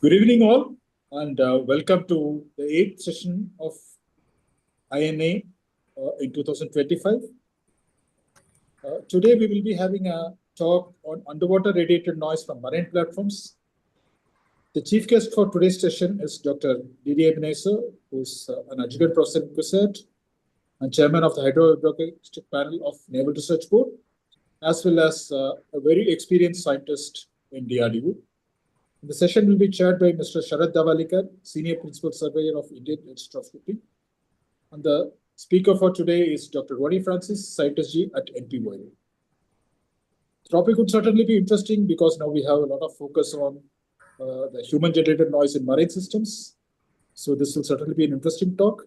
Good evening, all, and welcome to the 8th session of INA in 2025. Today, we will be having a talk on underwater radiated noise from marine platforms. The chief guest for today's session is Dr. Ebenezer, who is an adjunct professor in CUSAT and chairman of the Hydro-Vibro-Acoustics panel of Naval Research Board, as well as a very experienced scientist in DRDO. The session will be chaired by Mr. Sharad Dhavalikar, Senior Principal Surveyor of Indian Institute of Shipping. And the speaker for today is Dr. Roni Scientist G at NPOL. The topic would certainly be interesting because now we have a lot of focus on the human-generated noise in marine systems. So this will certainly be an interesting talk.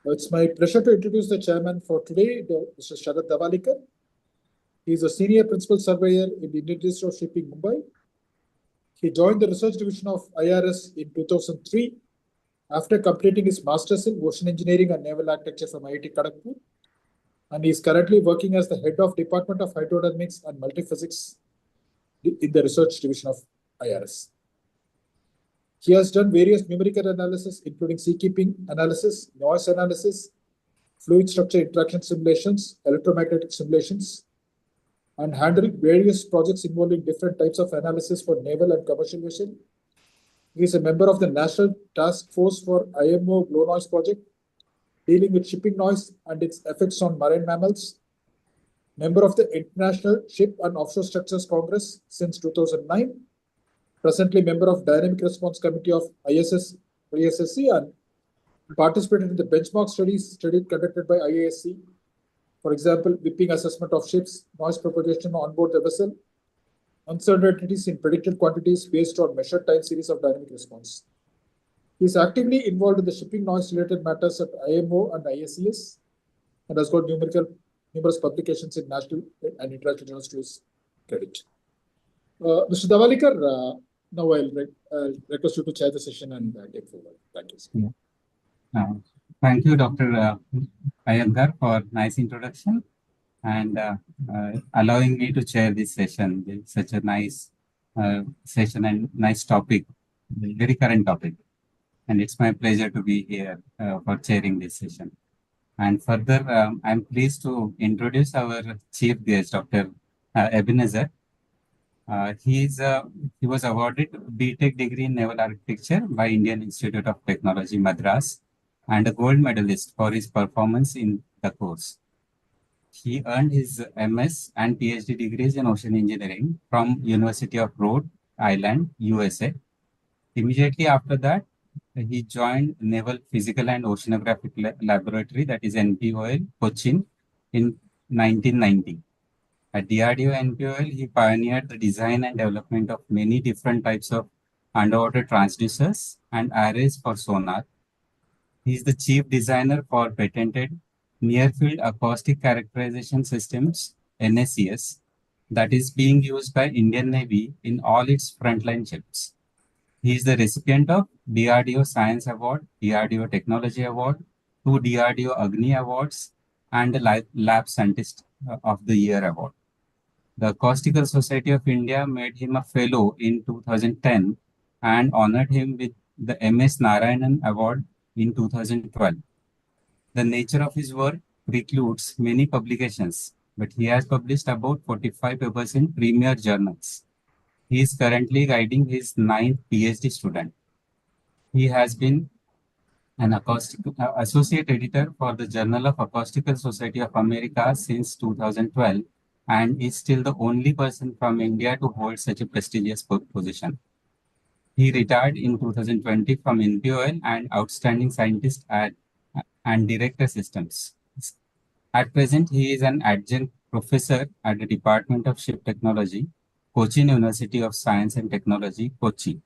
It's my pleasure to introduce the chairman for today, Mr. Sharad Dhavalikar. He is a Senior Principal Surveyor in the Indian Institute of Shipping, Mumbai. He joined the research division of IRS in 2003 after completing his master's in ocean engineering and naval architecture from IIT Kharagpur, and he is currently working as the head of Department of Hydrodynamics and Multiphysics in the research division of IRS. He has done various numerical analysis, including seakeeping analysis, noise analysis, fluid structure interaction simulations, electromagnetic simulations, and handled various projects involving different types of analysis for naval and commercial vessels. He is a member of the National Task Force for IMO Low Noise Project, dealing with shipping noise and its effects on marine mammals. Member of the International Ship and Offshore Structures Congress since 2009. Presently member of Dynamic Response Committee of ISSC and participated in the benchmark study conducted by IASC. For example, whipping assessment of ships, noise propagation on board the vessel, uncertainties in predicted quantities based on measured time series of dynamic response. He is actively involved in the shipping noise-related matters at IMO and ISCS and has got numerous publications in national and international journals to his credit. Mr. Dhavalikar, now I'll request you to chair the session and take forward. Thank you. Thank you, Dr. Iyengar, for nice introduction and allowing me to chair this session. It's such a nice session and nice topic, very current topic. And it's my pleasure to be here for chairing this session. And further, I'm pleased to introduce our chief guest, Dr. Ebenezer. He was awarded BTech degree in Naval Architecture by Indian Institute of Technology, Madras, and a gold medalist for his performance in the course. He earned his MS and PhD degrees in ocean engineering from University of Rhode Island, USA. Immediately after that, he joined Naval Physical and Oceanographic Laboratory, that is NPOL, Cochin, in 1990. At DRDO NPOL, he pioneered the design and development of many different types of underwater transducers and arrays for sonar. He is the chief designer for patented Near-Field Acoustic Characterization Systems, NACS, that is being used by Indian Navy in all its frontline ships. He is the recipient of DRDO Science Award, DRDO Technology Award, 2 DRDO Agni Awards, and the Lab Scientist of the Year Award. The Acoustical Society of India made him a fellow in 2010 and honored him with the MS Narayanan Award in 2012. The nature of his work precludes many publications, but he has published about 45 papers in premier journals. He is currently guiding his 9th PhD student. He has been an associate editor for the Journal of Acoustical Society of America since 2012 and is still the only person from India to hold such a prestigious position. He retired in 2020 from NPOL and outstanding scientist and director systems. At present, he is an adjunct professor at the Department of Ship Technology, Cochin University of Science and Technology, Kochi,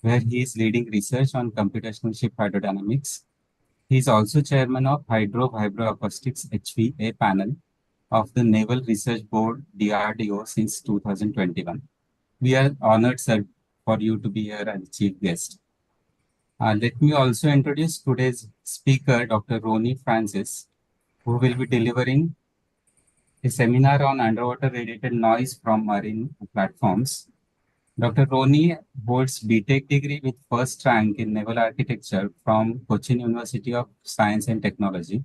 where he is leading research on computational ship hydrodynamics. He is also chairman of Hydro-Vibro-Acoustics HVA panel of the Naval Research Board, DRDO, since 2021. We are honored, sir, for you to be here as chief guest. Let me also introduce today's speaker, Dr. Roni, who will be delivering a seminar on underwater radiated noise from marine platforms. Dr. Roni holds BTech degree with first rank in Naval Architecture from Cochin University of Science and Technology.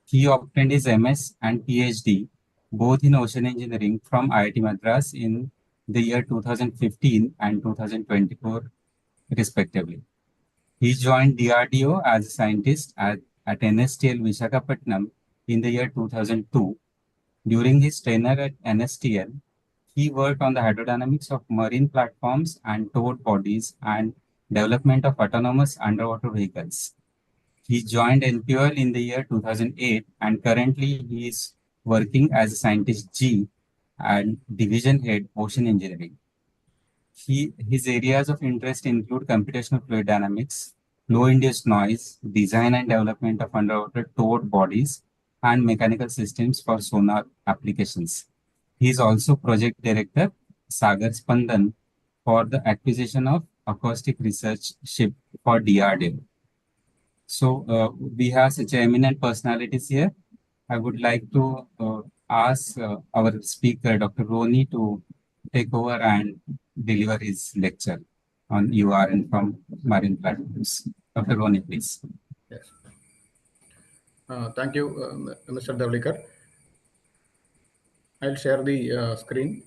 He obtained his MS and PhD both in Ocean Engineering from IIT Madras in the year 2015 and 2024, respectively. He joined DRDO as a scientist at NSTL Visakhapatnam in the year 2002. During his tenure at NSTL, he worked on the hydrodynamics of marine platforms and towed bodies and development of autonomous underwater vehicles. He joined NPOL in the year 2008 and currently he is working as a scientist G and division head ocean engineering. His areas of interest include computational fluid dynamics, low-induced noise, design and development of underwater towed bodies, and mechanical systems for sonar applications. He is also project director, Sagar Spandan, for the acquisition of acoustic research ship for DRDO. So we have such eminent personalities here. I would like to ask our speaker, Dr. Roni, to take over and deliver his lecture on URN from marine platforms. Dr. Roni, please. Yes. Thank you, Mr. Dhavalikar. I'll share the screen.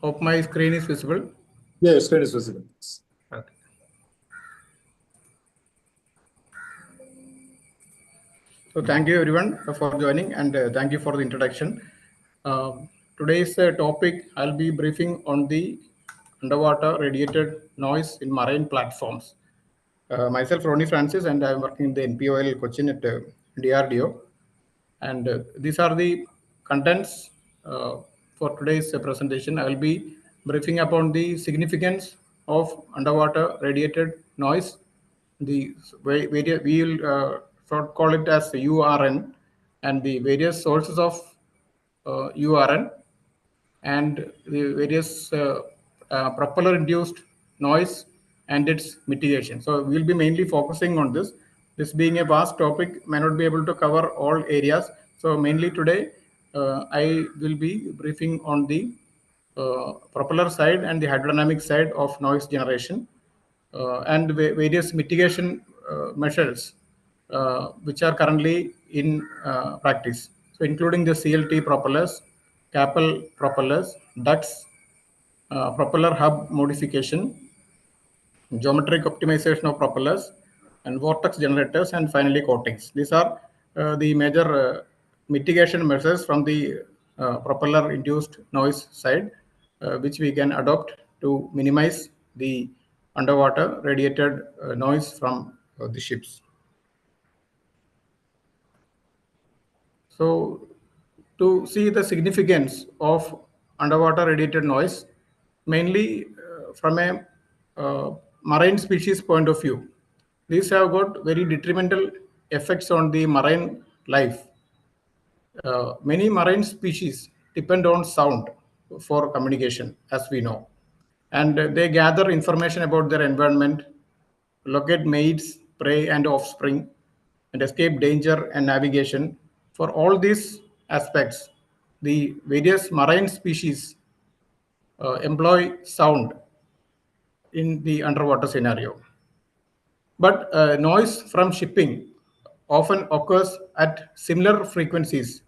Hope my screen is visible. Yeah, your screen is visible. Okay. So thank you everyone for joining and thank you for the introduction. Today's topic, I'll be briefing on the underwater radiated noise in marine platforms. Myself, Roni Francis, and I'm working in the NPOL Cochin at DRDO. And these are the contents for today's presentation. I will be briefing upon the significance of underwater radiated noise. We will short call it as URN, and the various sources of URN and the various propeller-induced noise and its mitigation. So we'll be mainly focusing on this. This being a vast topic, may not be able to cover all areas. So mainly today, I will be briefing on the propeller side and the hydrodynamic side of noise generation and various mitigation measures which are currently in practice. So including the CLT propellers, CAPL propellers, ducts, propeller hub modification, geometric optimization of propellers, and vortex generators, and finally coatings. These are the major mitigation measures from the propeller-induced noise side, which we can adopt to minimize the underwater radiated noise from the ships. So to see the significance of underwater radiated noise, mainly from a marine species point of view, these have got very detrimental effects on the marine life. Many marine species depend on sound for communication, as we know, and they gather information about their environment, locate mates, prey, and offspring, and escape danger and navigation. For all these aspects, the various marine species employ sound in the underwater scenario. But noise from shipping often occurs at similar frequencies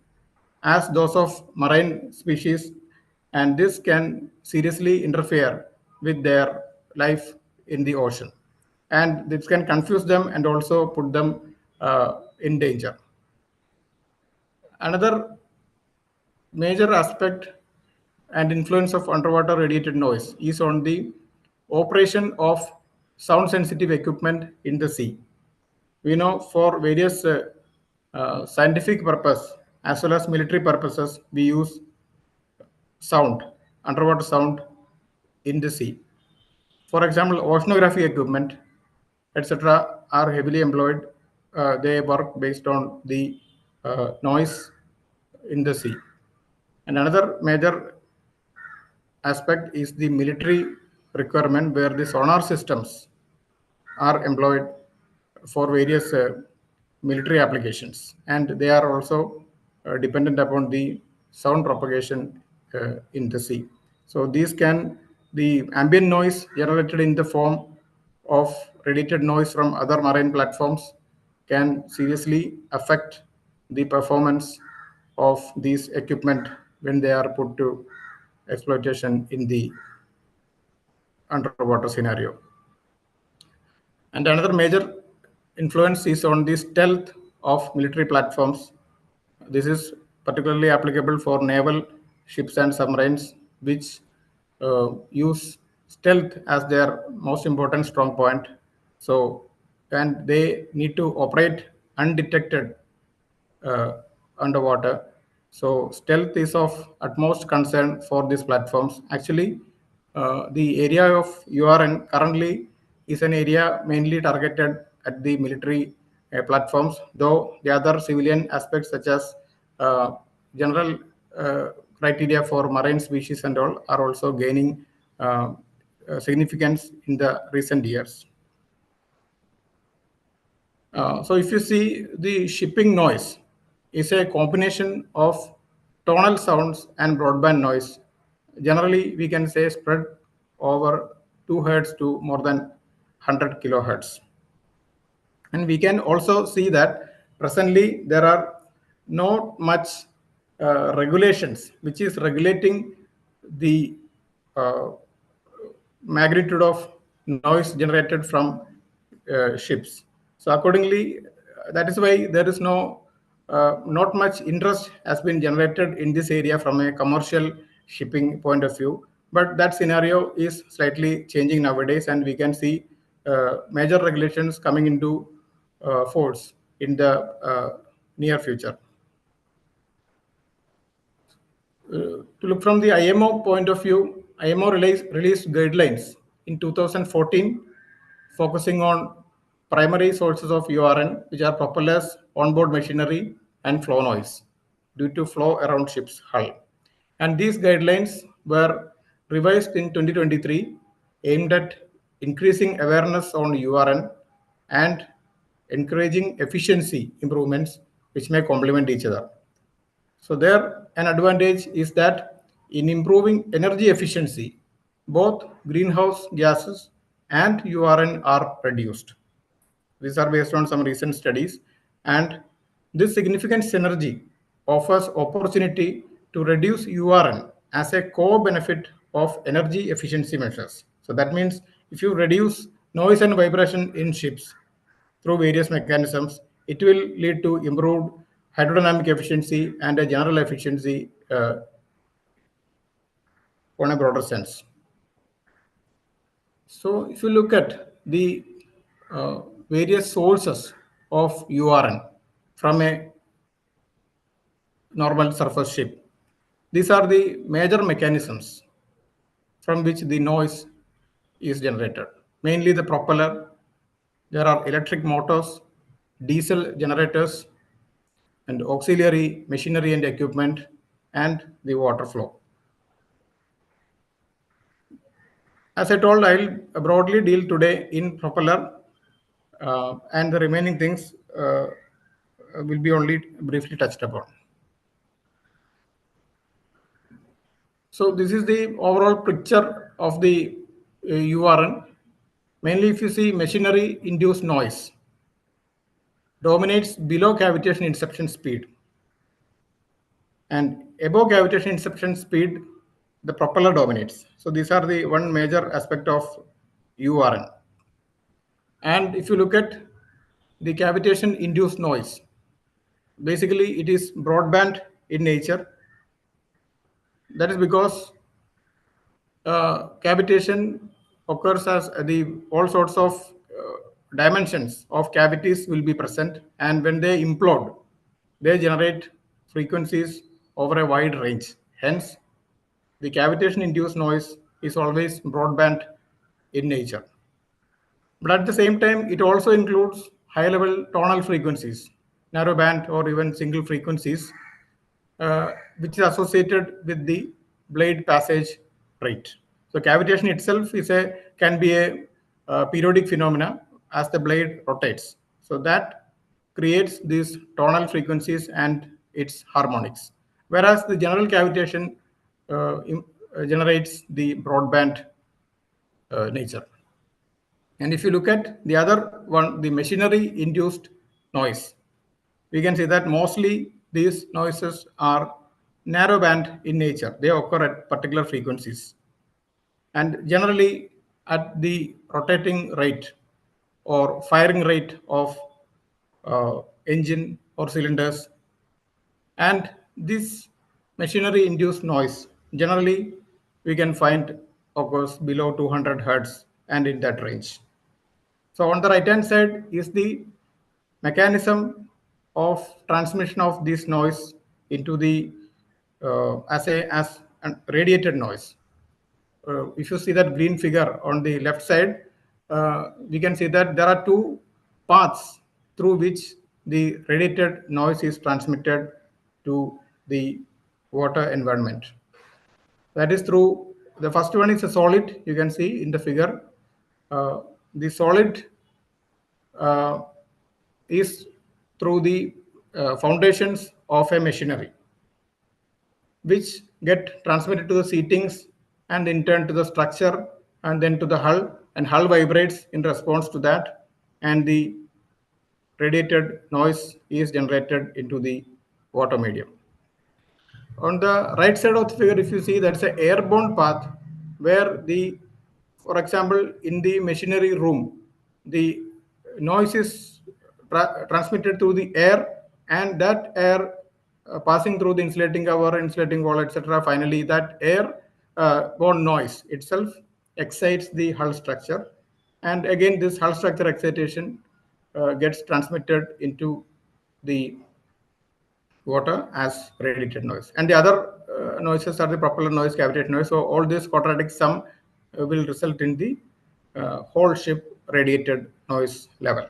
as those of marine species, and this can seriously interfere with their life in the ocean. And this can confuse them and also put them in danger. Another major aspect and influence of underwater radiated noise is on the operation of sound sensitive equipment in the sea. We know for various scientific purpose as well as military purposes, we use sound, underwater sound in the sea. For example, oceanography equipment, etc., are heavily employed. They work based on the noise in the sea. And another major aspect is the military requirement, where the sonar systems are employed for various military applications, and they are also dependent upon the sound propagation in the sea. So the ambient noise generated in the form of radiated noise from other marine platforms can seriously affect the performance of these equipment when they are put to exploitation in the underwater scenario. And another major influence is on the stealth of military platforms. This is particularly applicable for naval ships and submarines, which use stealth as their most important strong point. So, and they need to operate undetected underwater. So stealth is of utmost concern for these platforms. Actually, the area of URN currently is an area mainly targeted at the military platforms, though the other civilian aspects such as general criteria for marine species and all are also gaining significance in the recent years. So if you see, the shipping noise is a combination of tonal sounds and broadband noise. Generally, we can say spread over 2 hertz to more than 100 kilohertz. And we can also see that presently there are not much regulations which is regulating the magnitude of noise generated from ships. So accordingly, that is why there is not much interest has been generated in this area from a commercial shipping point of view. But that scenario is slightly changing nowadays, and we can see major regulations coming into force in the near future. To look from the IMO point of view, IMO released guidelines in 2014 focusing on primary sources of URN, which are propellers, onboard machinery, and flow noise due to flow around ship's hull. And these guidelines were revised in 2023, aimed at increasing awareness on URN and encouraging efficiency improvements which may complement each other. So there, an advantage is that in improving energy efficiency, both greenhouse gases and URN are reduced. These are based on some recent studies, and this significant synergy offers opportunity to reduce URN as a core benefit of energy efficiency measures. So that means if you reduce noise and vibration in ships through various mechanisms, it will lead to improved hydrodynamic efficiency and a general efficiency on a broader sense. So if you look at the various sources of URN from a normal surface ship, these are the major mechanisms from which the noise is generated. Mainly the propeller, there are electric motors, diesel generators, and auxiliary machinery and equipment, and the water flow. As I told, I'll broadly deal today in propeller, and the remaining things will be only briefly touched upon. So this is the overall picture of the URN. Mainly, if you see, machinery-induced noise dominates below cavitation inception speed, and above cavitation inception speed, the propeller dominates. So these are the one major aspect of URN. And if you look at the cavitation-induced noise, basically it is broadband in nature. That is because cavitation occurs as all sorts of dimensions of cavities will be present, and when they implode, they generate frequencies over a wide range. Hence, the cavitation-induced noise is always broadband in nature. But at the same time, it also includes high-level tonal frequencies, narrow band or even single frequencies, which is associated with the blade passage rate. So cavitation itself can be a periodic phenomena as the blade rotates. So that creates these tonal frequencies and its harmonics, whereas the general cavitation generates the broadband nature. And if you look at the other one, the machinery induced noise, we can see that mostly these noises are narrowband in nature. They occur at particular frequencies and generally at the rotating rate or firing rate of engine or cylinders. And this machinery induced noise generally we can find occurs below 200 hertz and in that range. So on the right hand side is the mechanism of transmission of this noise into the as an radiated noise. If you see that green figure on the left side, we can see that there are two paths through which the radiated noise is transmitted to the water environment. That is through, the first one is a solid, you can see in the figure. The solid is through the foundations of a machinery, which get transmitted to the seatings and in turn to the structure and then to the hull, and hull vibrates in response to that, and the radiated noise is generated into the water medium. On the right side of the figure, if you see, that's an airborne path where the, for example, in the machinery room, the noise is transmitted through the air, and that air passing through the insulating cover, insulating wall, etc. Finally, that air borne noise itself excites the hull structure, and again this hull structure excitation gets transmitted into the water as radiated noise. And the other noises are the propeller noise, cavitation noise. So all this quadratic sum will result in the whole ship radiated noise level.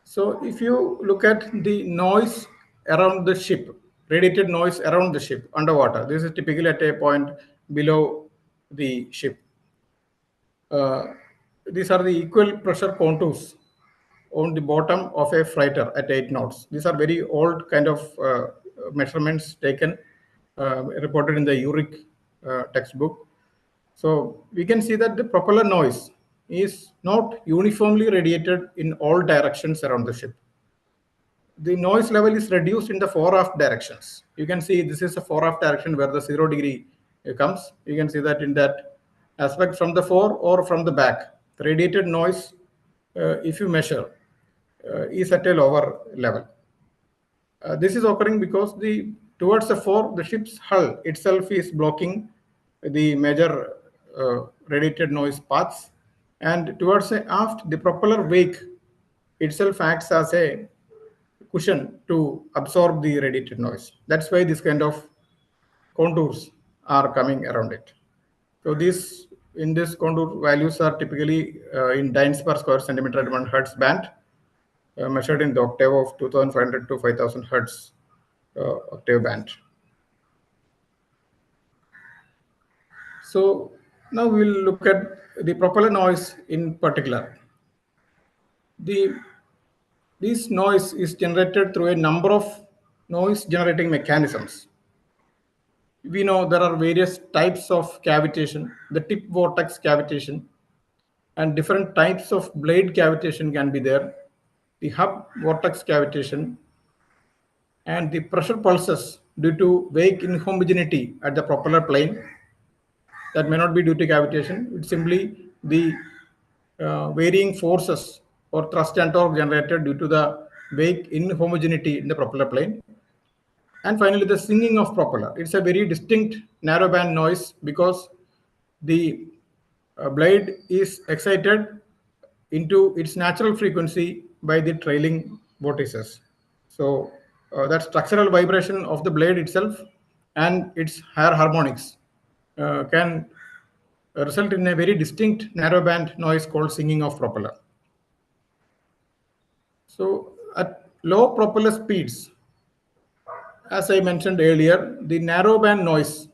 So if you look at the noise around the ship, radiated noise around the ship underwater, this is typically at a point below the ship. These are the equal pressure contours on the bottom of a freighter at 8 knots. These are very old kind of measurements taken, reported in the URIC textbook. So we can see that the propeller noise is not uniformly radiated in all directions around the ship. The noise level is reduced in the fore-aft directions. You can see this is a fore-aft direction where the 0 degree comes. You can see that in that aspect from the fore or from the back. The radiated noise, if you measure, is at a lower level. This is occurring because towards the fore, the ship's hull itself is blocking the major radiated noise paths, and towards the aft, the propeller wake itself acts as a cushion to absorb the radiated noise. That's why this kind of contours are coming around it. So these in this contour values are typically in dynes per square centimeter at 1 hertz band, measured in the octave of 2500 to 5000 hertz octave band. So now we will look at the propeller noise in particular. This noise is generated through a number of noise generating mechanisms. We know there are various types of cavitation, the tip vortex cavitation, and different types of blade cavitation can be there, the hub vortex cavitation, and the pressure pulses due to wake inhomogeneity at the propeller plane. That may not be due to cavitation, it's simply the varying forces or thrust and torque generated due to the wake inhomogeneity in the propeller plane. And finally, the singing of propeller. It's a very distinct narrowband noise because the blade is excited into its natural frequency by the trailing vortices. So that structural vibration of the blade itself and its higher harmonics can result in a very distinct narrowband noise called singing of propeller. So at low propeller speeds, as I mentioned earlier, the narrowband noise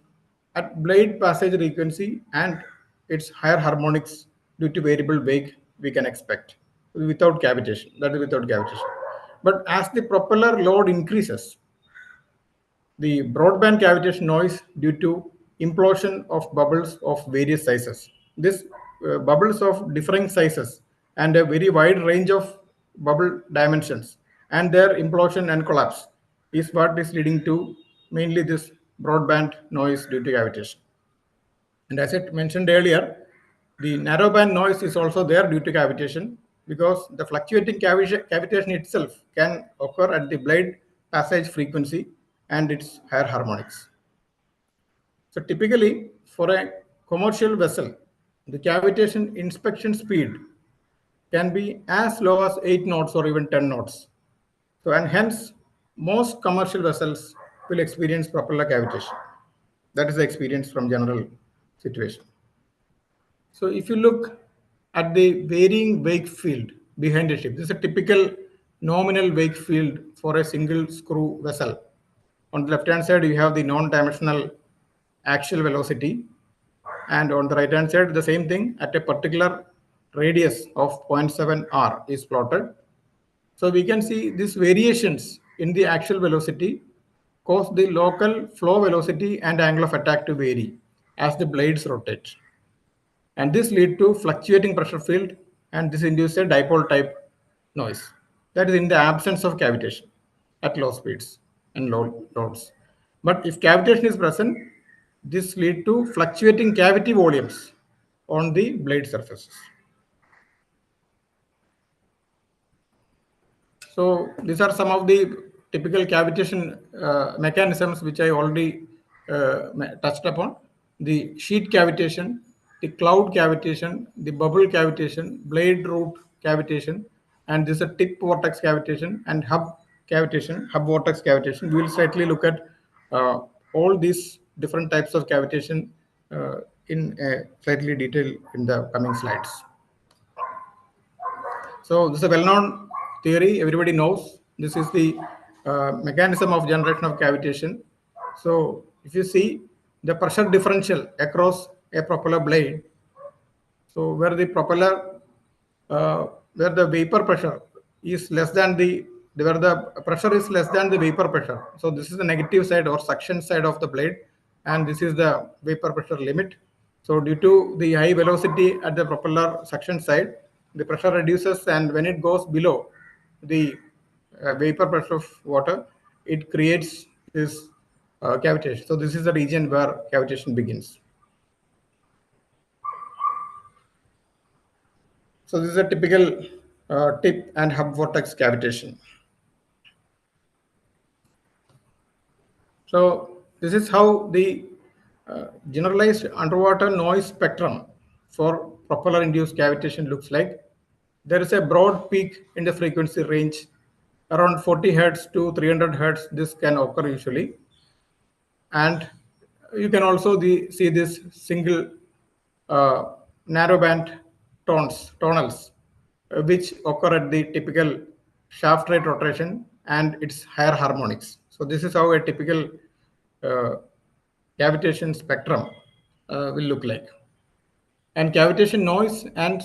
at blade passage frequency and its higher harmonics due to variable wake we can expect. without cavitation. That is without cavitation. But as the propeller load increases, the broadband cavitation noise due to implosion of bubbles of various sizes. This bubbles of differing sizes and a very wide range of bubble dimensions and their implosion and collapse is what is leading to mainly this broadband noise due to cavitation. And as I mentioned earlier, the narrowband noise is also there due to cavitation because the fluctuating cavitation itself can occur at the blade passage frequency and its higher harmonics. So typically for a commercial vessel, the cavitation inspection speed can be as low as 8 knots or even 10 knots. So and hence most commercial vessels will experience propeller cavitation. That is the experience from general situation. So if you look at the varying wake field behind the ship, this is a typical nominal wake field for a single screw vessel. On the left-hand side, you have the non-dimensional axial velocity. And on the right-hand side, the same thing at a particular radius of 0.7 r is plotted. So we can see these variations in the axial velocity cause the local flow velocity and angle of attack to vary as the blades rotate. And this lead to fluctuating pressure field, and this induces a dipole type noise. That is in the absence of cavitation at low speeds and low loads. But if cavitation is present, this lead to fluctuating cavity volumes on the blade surfaces. So these are some of the typical cavitation mechanisms which I already touched upon. The sheet cavitation, the cloud cavitation, the bubble cavitation, blade root cavitation, and this is a tip vortex cavitation and hub cavitation, hub vortex cavitation. We will slightly look at all these different types of cavitation in slightly detail in the coming slides. So this is a well-known theory, everybody knows. This is the mechanism of generation of cavitation. So if you see the pressure differential across a propeller blade, so where the propeller, where the vapor pressure is less than where the pressure is less than the vapor pressure. So this is the negative side or suction side of the blade, and this is the vapor pressure limit. So due to the high velocity at the propeller suction side, the pressure reduces, and when it goes below the vapor pressure of water, it creates this cavitation. So this is the region where cavitation begins. So this is a typical tip and hub vortex cavitation. So this is how the generalized underwater noise spectrum for propeller-induced cavitation looks like. There is a broad peak in the frequency range, around 40 hertz to 300 hertz. This can occur usually. And you can also see this single narrowband tonals, which occur at the typical shaft rate rotation and its higher harmonics. So this is how a typical cavitation spectrum will look like. And cavitation noise and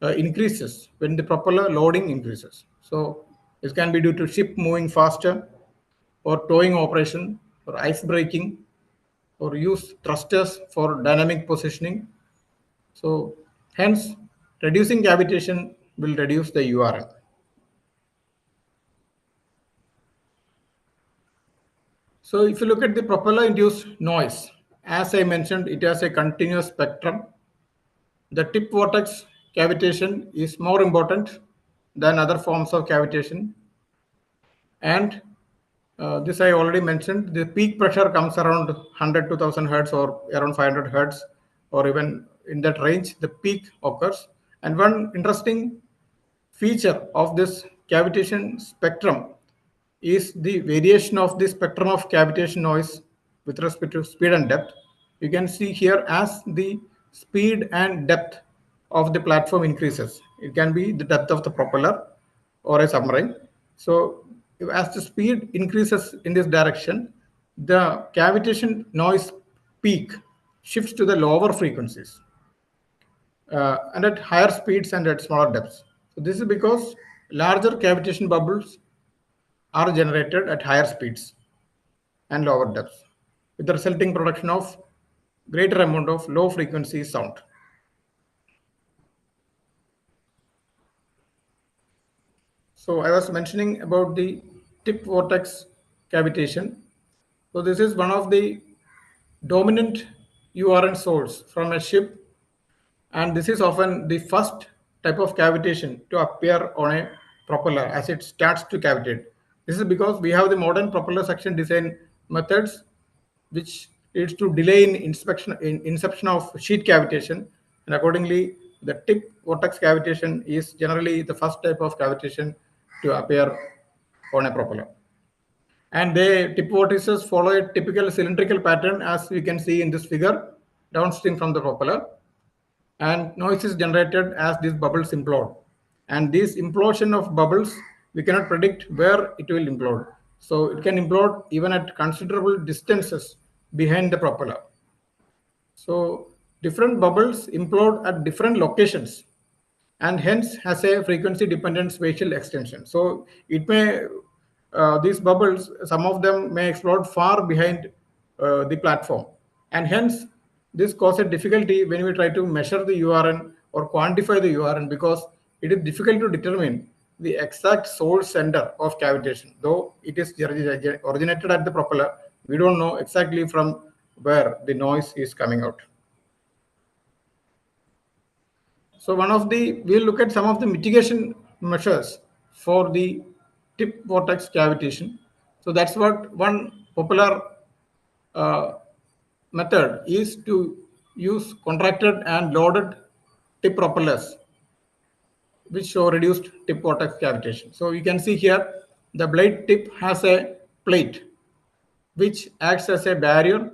increases when the propeller loading increases. So this can be due to ship moving faster, or towing operation, or ice breaking, or use thrusters for dynamic positioning. So hence, reducing cavitation will reduce the URN. So if you look at the propeller-induced noise, as I mentioned, it has a continuous spectrum. The tip vortex cavitation is more important than other forms of cavitation. And this I already mentioned, the peak pressure comes around 100 to 1000 hertz or around 500 hertz, or even in that range, the peak occurs. And one interesting feature of this cavitation spectrum is the variation of the spectrum of cavitation noise with respect to speed and depth. You can see here as the speed and depth of the platform increases. It can be the depth of the propeller or a submarine. So as the speed increases in this direction, the cavitation noise peak shifts to the lower frequencies and at higher speeds and at smaller depths. So this is because larger cavitation bubbles are generated at higher speeds and lower depths, with the resulting production of greater amount of low frequency sound. So I was mentioning about the tip vortex cavitation. So this is one of the dominant URN source from a ship, and this is often the first type of cavitation to appear on a propeller as it starts to cavitate. This is because we have the modern propeller suction design methods, which leads to delay in inception of sheet cavitation, and accordingly the tip vortex cavitation is generally the first type of cavitation to appear on a propeller. And the tip vortices follow a typical cylindrical pattern, as we can see in this figure, downstream from the propeller, and noise is generated as these bubbles implode. And this implosion of bubbles, we cannot predict where it will implode. So it can implode even at considerable distances behind the propeller. So different bubbles implode at different locations, and hence has a frequency dependent spatial extension. So it may, these bubbles, some of them may explode far behind the platform, and hence this causes difficulty when we try to measure the URN or quantify the URN, because it is difficult to determine the exact source center of cavitation. Though it is originated at the propeller, we don't know exactly from where the noise is coming out. So we'll look at some of the mitigation measures for the tip vortex cavitation. So that's what one popular method is, to use contracted and loaded tip propellers, which show reduced tip vortex cavitation. So you can see here the blade tip has a plate which acts as a barrier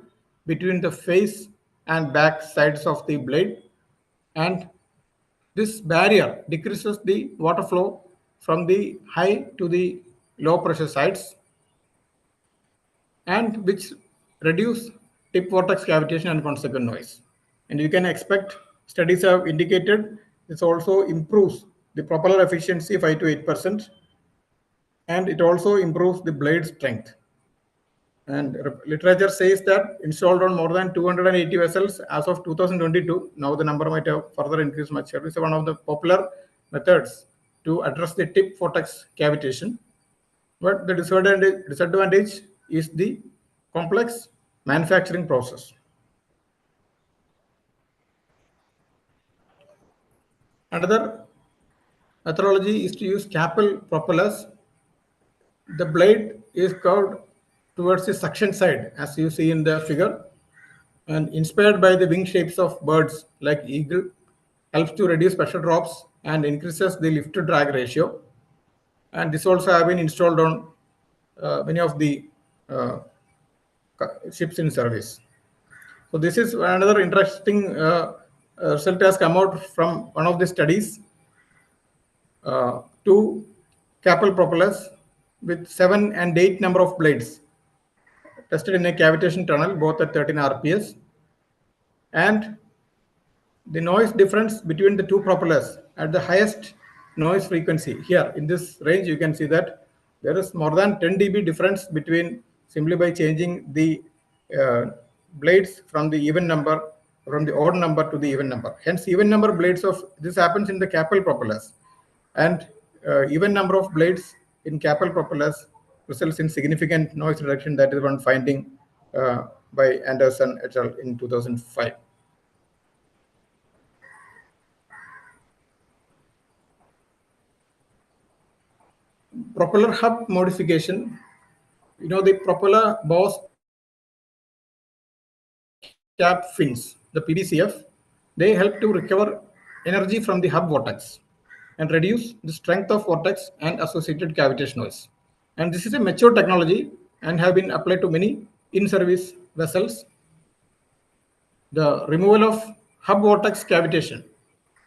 between the face and back sides of the blade, and this barrier decreases the water flow from the high to the low pressure sides, and which reduce tip vortex cavitation and consequent noise. And you can expect, studies have indicated, this also improves the propeller efficiency 5 to 8%, and it also improves the blade strength. And literature says that installed on more than 280 vessels as of 2022, now the number might have further increased much. This is one of the popular methods to address the tip vortex cavitation. But the disadvantage is the complex manufacturing process. Another methodology is to use capel propellers. The blade is curved towards the suction side, as you see in the figure, and inspired by the wing shapes of birds like eagle, helps to reduce pressure drops and increases the lift to drag ratio. And this also have been installed on many of the ships in service. So this is another interesting result has come out from one of the studies. Two capel propellers with 7 and 8 number of blades tested in a cavitation tunnel, both at 13 RPS, and the noise difference between the two propellers at the highest noise frequency. Here in this range, you can see that there is more than 10 dB difference between, simply by changing the blades from the even number, from the odd number to the even number. Hence, even number blades of this happens in the capel propellers, and even number of blades in capel propellers results in significant noise reduction. That is one finding by Anderson et al. In 2005. Propeller hub modification. The propeller boss cap fins, the PDCF, they help to recover energy from the hub vortex and reduce the strength of vortex and associated cavitation noise. And this is a mature technology and have been applied to many in-service vessels. The removal of hub vortex cavitation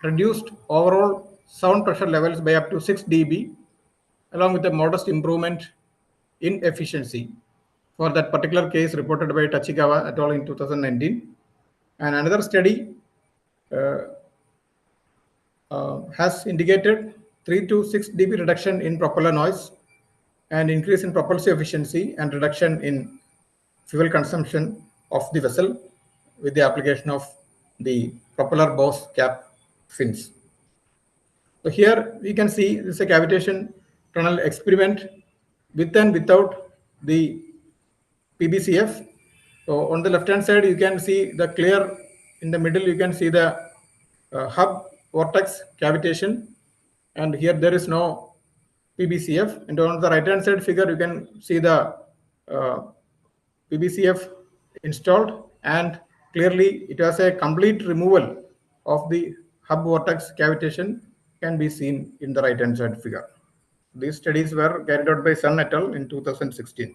reduced overall sound pressure levels by up to 6 dB, along with a modest improvement in efficiency for that particular case reported by Tachikawa et al. In 2019. And another study has indicated 3 to 6 dB reduction in propeller noise, and increase in propulsive efficiency and reduction in fuel consumption of the vessel with the application of the propeller boss cap fins. So here we can see this is a cavitation tunnel experiment with and without the PBCF. So on the left hand side you can see the clear, in the middle you can see the hub vortex cavitation, and here there is no PBCF. And on the right hand side figure you can see the PBCF installed, and clearly it has a complete removal of the hub vortex cavitation can be seen in the right hand side figure. These studies were carried out by Sun et al. In 2016.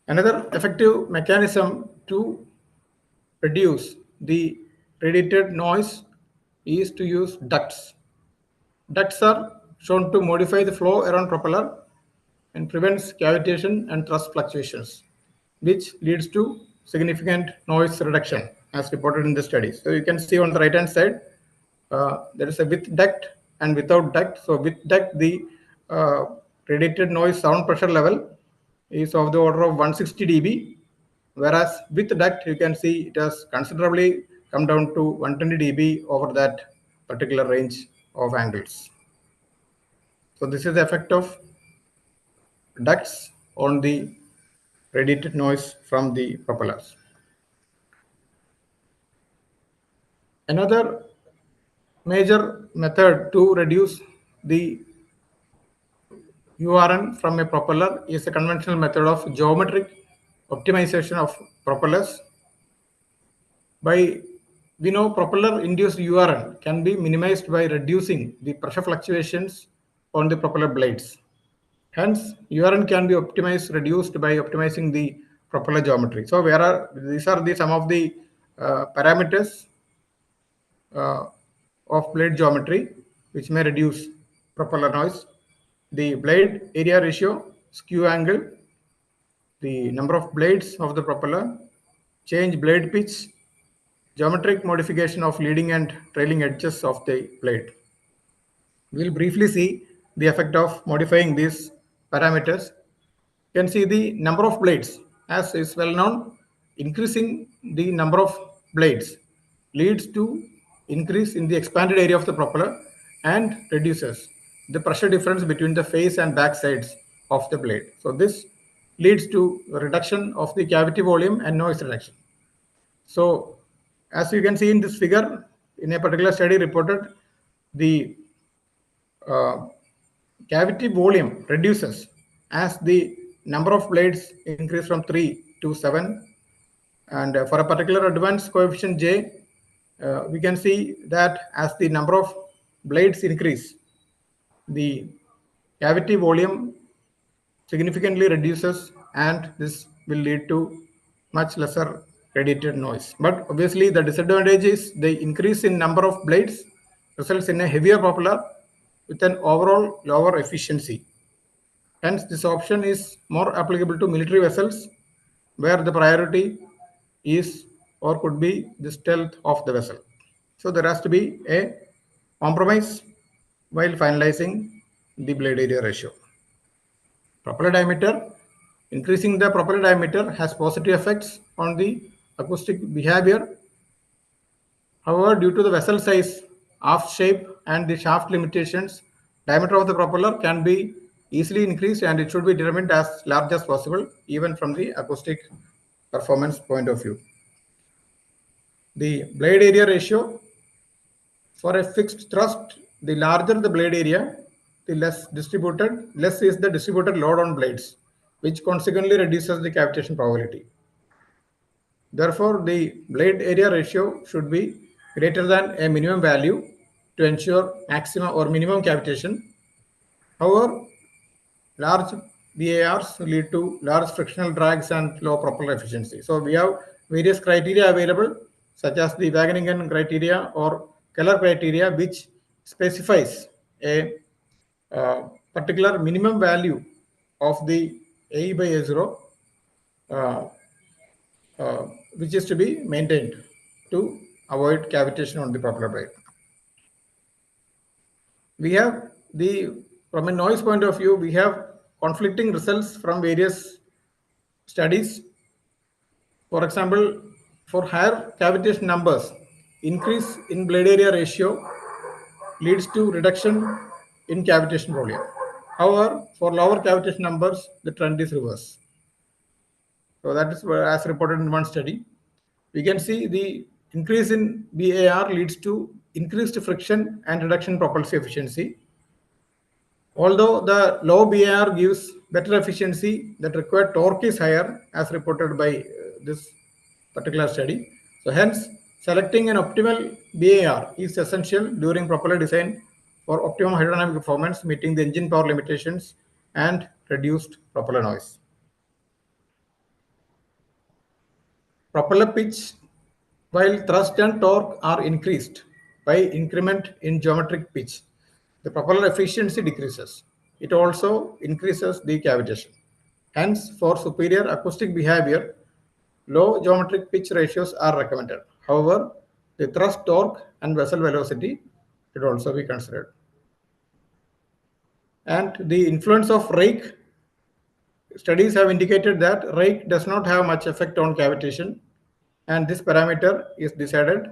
Another effective mechanism to reduce the radiated noise is to use ducts. Ducts are shown to modify the flow around propeller and prevents cavitation and thrust fluctuations, which leads to significant noise reduction as reported in the study. So you can see on the right hand side, there is a with duct and without duct. So with duct, the radiated noise sound pressure level is of the order of 160 dB, whereas with duct you can see it has considerably come down to 120 dB over that particular range of angles. So this is the effect of ducts on the radiated noise from the propellers. Another major method to reduce the URN from a propeller is a conventional method of geometric optimization of propellers. We know propeller induced URN can be minimized by reducing the pressure fluctuations on the propeller blades. Hence, URN can be reduced by optimizing the propeller geometry. So these are some of the parameters of blade geometry which may reduce propeller noise: the blade area ratio, skew angle, the number of blades of the propeller, change blade pitch, geometric modification of leading and trailing edges of the blade. We'll briefly see the effect of modifying these parameters. You can see the number of blades. As is well known, increasing the number of blades leads to increase in the expanded area of the propeller and reduces the pressure difference between the face and back sides of the blade. So this leads to a reduction of the cavity volume and noise reduction. So as you can see in this figure, in a particular study reported, the cavity volume reduces as the number of blades increase from 3 to 7. And for a particular advance coefficient J, we can see that as the number of blades increase, the cavity volume significantly reduces, and this will lead to much lesser radiated noise. But obviously the disadvantage is the increase in number of blades results in a heavier propeller with an overall lower efficiency. Hence, this option is more applicable to military vessels where the priority is or could be the stealth of the vessel. So there has to be a compromise while finalizing the blade area ratio. Propeller diameter. Increasing the propeller diameter has positive effects on the acoustic behavior. However, due to the vessel size, aft shape, and the shaft limitations, diameter of the propeller can be easily increased, and it should be determined as large as possible, even from the acoustic performance point of view. The blade area ratio. For a fixed thrust, the larger the blade area, the less is the distributed load on blades, which consequently reduces the cavitation probability. Therefore, the blade area ratio should be greater than a minimum value to ensure maximum or minimum cavitation. However, large VARs lead to large frictional drags and low propeller efficiency. So we have various criteria available, such as the Wageningen criteria or Keller criteria, which specifies a particular minimum value of the AE by A0, which is to be maintained to avoid cavitation on the propeller blade. we have from a noise point of view, we have conflicting results from various studies. For example, for higher cavitation numbers, increase in blade area ratio leads to reduction in cavitation volume. However, for lower cavitation numbers, the trend is reverse. So that is as reported in one study. We can see the increase in BAR leads to increased friction and reduction in propulsive efficiency. Although the low BAR gives better efficiency, that required torque is higher as reported by this particular study. So hence, selecting an optimal BAR is essential during propeller design for optimum hydrodynamic performance, meeting the engine power limitations and reduced propeller noise. Propeller pitch, while thrust and torque are increased by increment in geometric pitch, the propeller efficiency decreases. It also increases the cavitation. Hence, for superior acoustic behavior, low geometric pitch ratios are recommended. However, the thrust, torque, and vessel velocity should also be considered. And the influence of rake, studies have indicated that rake does not have much effect on cavitation, and this parameter is decided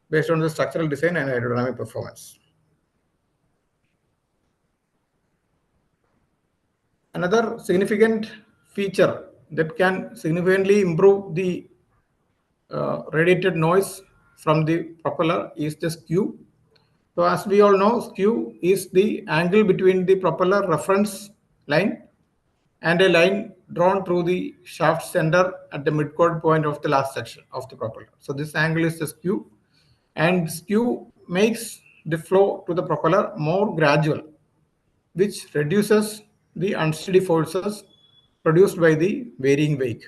based on the structural design and aerodynamic performance. Another significant feature that can significantly improve the radiated noise from the propeller is the skew. So as we all know, skew is the angle between the propeller reference line and a line drawn through the shaft center at the midchord point of the last section of the propeller. So this angle is the skew, and skew makes the flow to the propeller more gradual, which reduces the unsteady forces produced by the varying wake.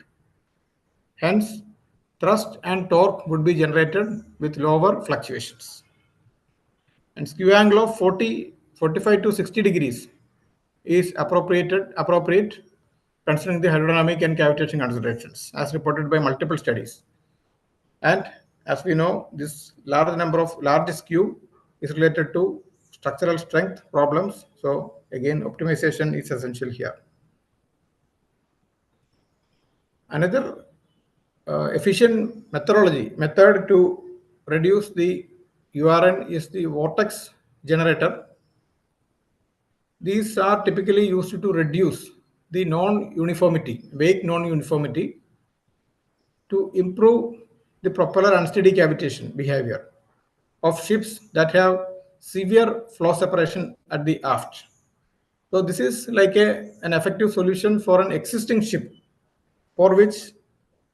Hence, thrust and torque would be generated with lower fluctuations. And skew angle of 45 to 60 degrees is appropriate considering the hydrodynamic and cavitation considerations as reported by multiple studies. And as we know, this large skew is related to structural strength problems. So again, optimization is essential here. Another efficient method to reduce the URN is the vortex generator. These are typically used to reduce the non-uniformity, wake non-uniformity, to improve the propeller unsteady cavitation behavior of ships that have severe flow separation at the aft. So this is like an effective solution for an existing ship for which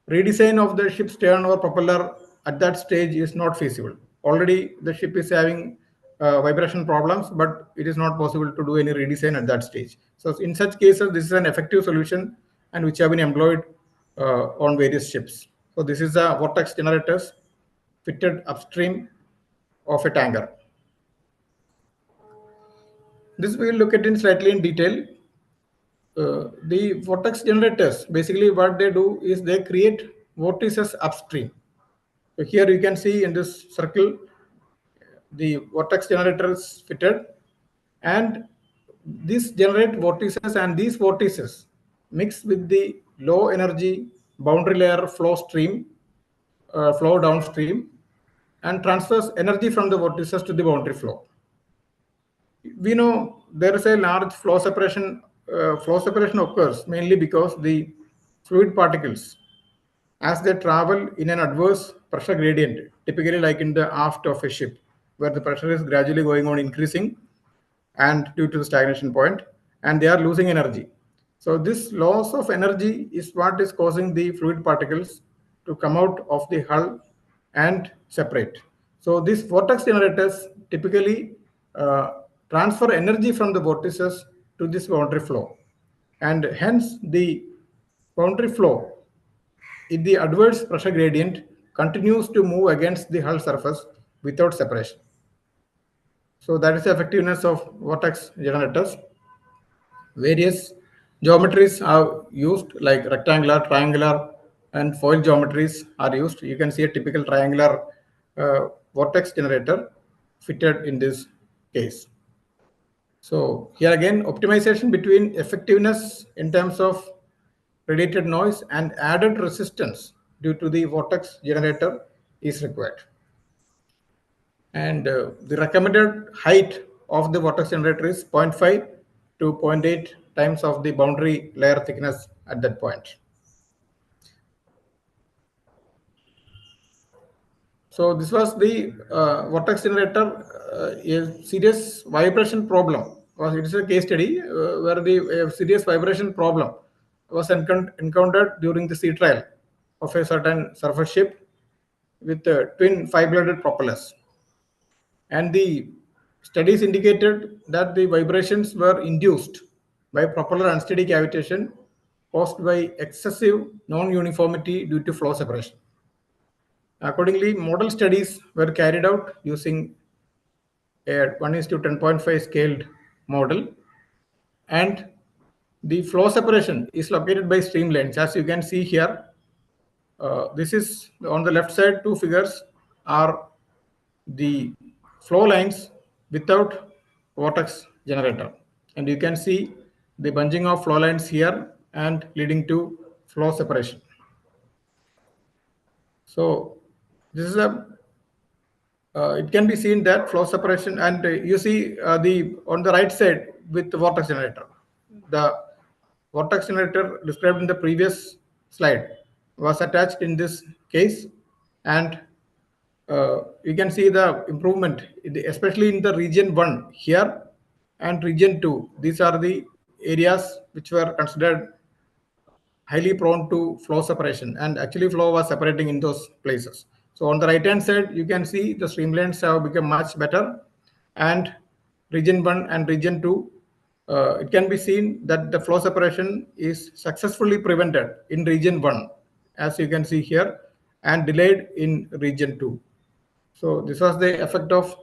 redesign of the ship's stern or propeller at that stage is not feasible. Already the ship is having vibration problems, but it is not possible to do any redesign at that stage. So in such cases, this is an effective solution and which have been employed on various ships. So this is a vortex generators fitted upstream of a tanker. This we will look at in slightly in detail. The vortex generators, basically what they do is they create vortices upstream. So here you can see in this circle, the vortex generator is fitted, and these generate vortices, and these vortices mix with the low energy boundary layer flow downstream, and transfers energy from the vortices to the boundary flow. We know there is a large flow separation. Flow separation occurs mainly because the fluid particles, as they travel in an adverse pressure gradient, typically like in the aft of a ship, where the pressure is gradually going on increasing and due to the stagnation point, and they are losing energy. So this loss of energy is what is causing the fluid particles to come out of the hull and separate. So these vortex generators typically transfer energy from the vortices to this boundary flow, and hence the boundary flow in the adverse pressure gradient continues to move against the hull surface without separation. So that is the effectiveness of vortex generators. Various geometries are used, like rectangular, triangular, and foil geometries are used. You can see a typical triangular vortex generator fitted in this case. So here again, optimization between effectiveness in terms of radiated noise and added resistance due to the vortex generator is required. And the recommended height of the vortex generator is 0.5 to 0.8 times of the boundary layer thickness at that point. So this was the vortex generator, a serious vibration problem. It is a case study where the serious vibration problem was encountered during the sea trial of a certain surface ship with twin 5-bladed propellers. And the studies indicated that the vibrations were induced by propeller unsteady cavitation caused by excessive non-uniformity due to flow separation. Accordingly, model studies were carried out using a 1:10.5 scaled model, and the flow separation is located by streamlines. As you can see here, this is on the left side. Two figures are the flow lines without vortex generator, and you can see the bunching of flow lines here and leading to flow separation. So this is it can be seen that flow separation, and you see the on the right side with the vortex generator. The vortex generator described in the previous slide was attached in this case, and you can see the improvement, especially in the region 1 here and region 2. These are the areas which were considered highly prone to flow separation, and actually flow was separating in those places. So on the right hand side, you can see the streamlines have become much better, and region 1 and region 2, it can be seen that the flow separation is successfully prevented in region 1, as you can see here, and delayed in region 2. So this was the effect of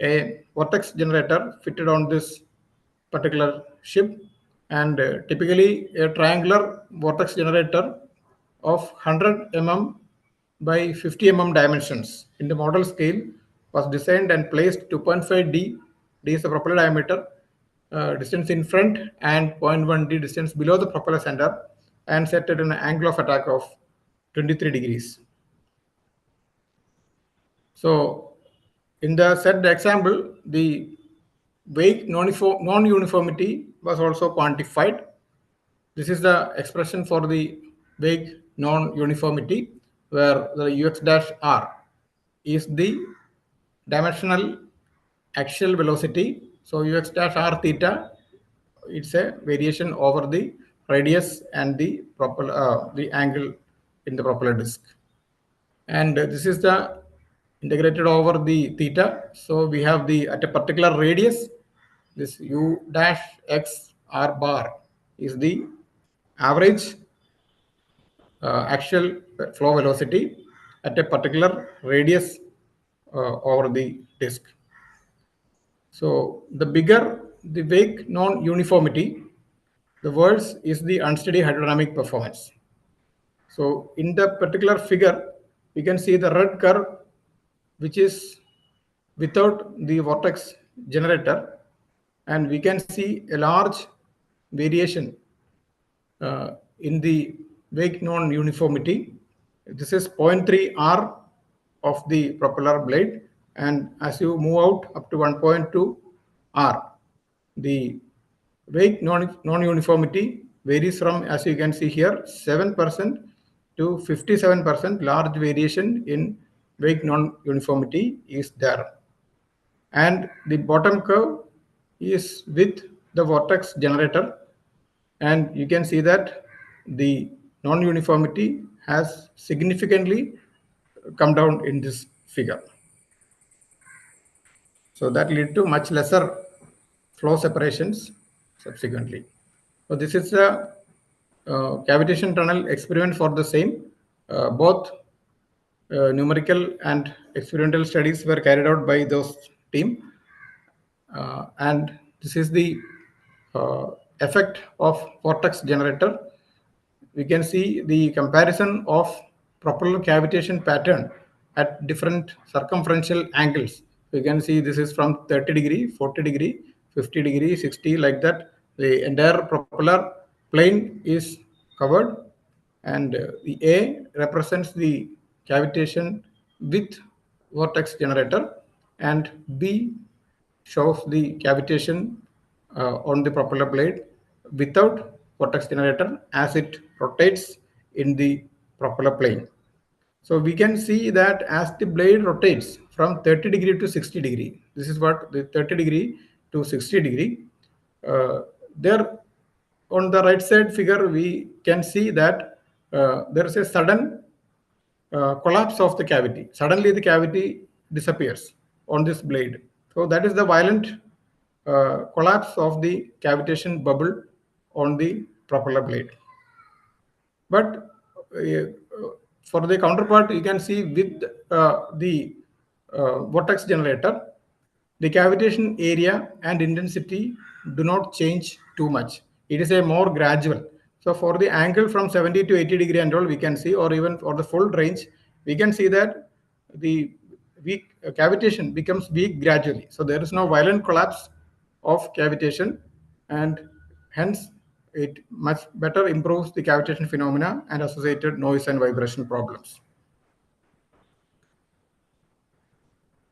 a vortex generator fitted on this particular ship, and typically a triangular vortex generator of 100 mm by 50 mm dimensions in the model scale was designed and placed 2.5 D. D is the propeller diameter, distance in front, and 0.1 D distance below the propeller center, and set at an angle of attack of 23 degrees. So in the said example, the wake non-uniformity was also quantified. This is the expression for the wake non-uniformity, where the ux-r is the dimensional axial velocity. So ux-r theta, it's a variation over the radius and the propeller, the angle in the propeller disk. And this is the integrated over the theta. So we have the at a particular radius, this u dash x r bar is the average axial flow velocity at a particular radius over the disk. So the bigger the wake non-uniformity, the worse is the unsteady hydrodynamic performance. So in the particular figure, you can see the red curve, which is without the vortex generator, and we can see a large variation in the wake non-uniformity. This is 0.3 R of the propeller blade, and as you move out up to 1.2 R, the wake non-uniformity varies from, as you can see here, 7% to 57% large variation in wake non-uniformity is there. And the bottom curve is with the vortex generator, and you can see that the non-uniformity has significantly come down in this figure. So that led to much lesser flow separations subsequently. So this is a cavitation tunnel experiment for the same. Both numerical and experimental studies were carried out by those team. And this is the effect of vortex generator. We can see the comparison of propeller cavitation pattern at different circumferential angles. You can see this is from 30 degree, 40 degree, 50 degree, 60, like that. The entire propeller plane is covered, and the A represents the cavitation with vortex generator, and B shows the cavitation on the propeller blade without vortex generator as it rotates in the propeller plane. So we can see that as the blade rotates from 30 degree to 60 degree, this is what the 30 degree to 60 degree, there on the right side figure, we can see that there is a sudden collapse of the cavity. Suddenly the cavity disappears on this blade. So that is the violent collapse of the cavitation bubble on the propeller blade. But for the counterpart, you can see with the vortex generator, the cavitation area and intensity do not change too much. It is a more gradual. So for the angle from 70 to 80 degree and all, we can see, or even for the full range, we can see that the weak cavitation becomes weak gradually. So there is no violent collapse of cavitation, and hence it much better improves the cavitation phenomena and associated noise and vibration problems.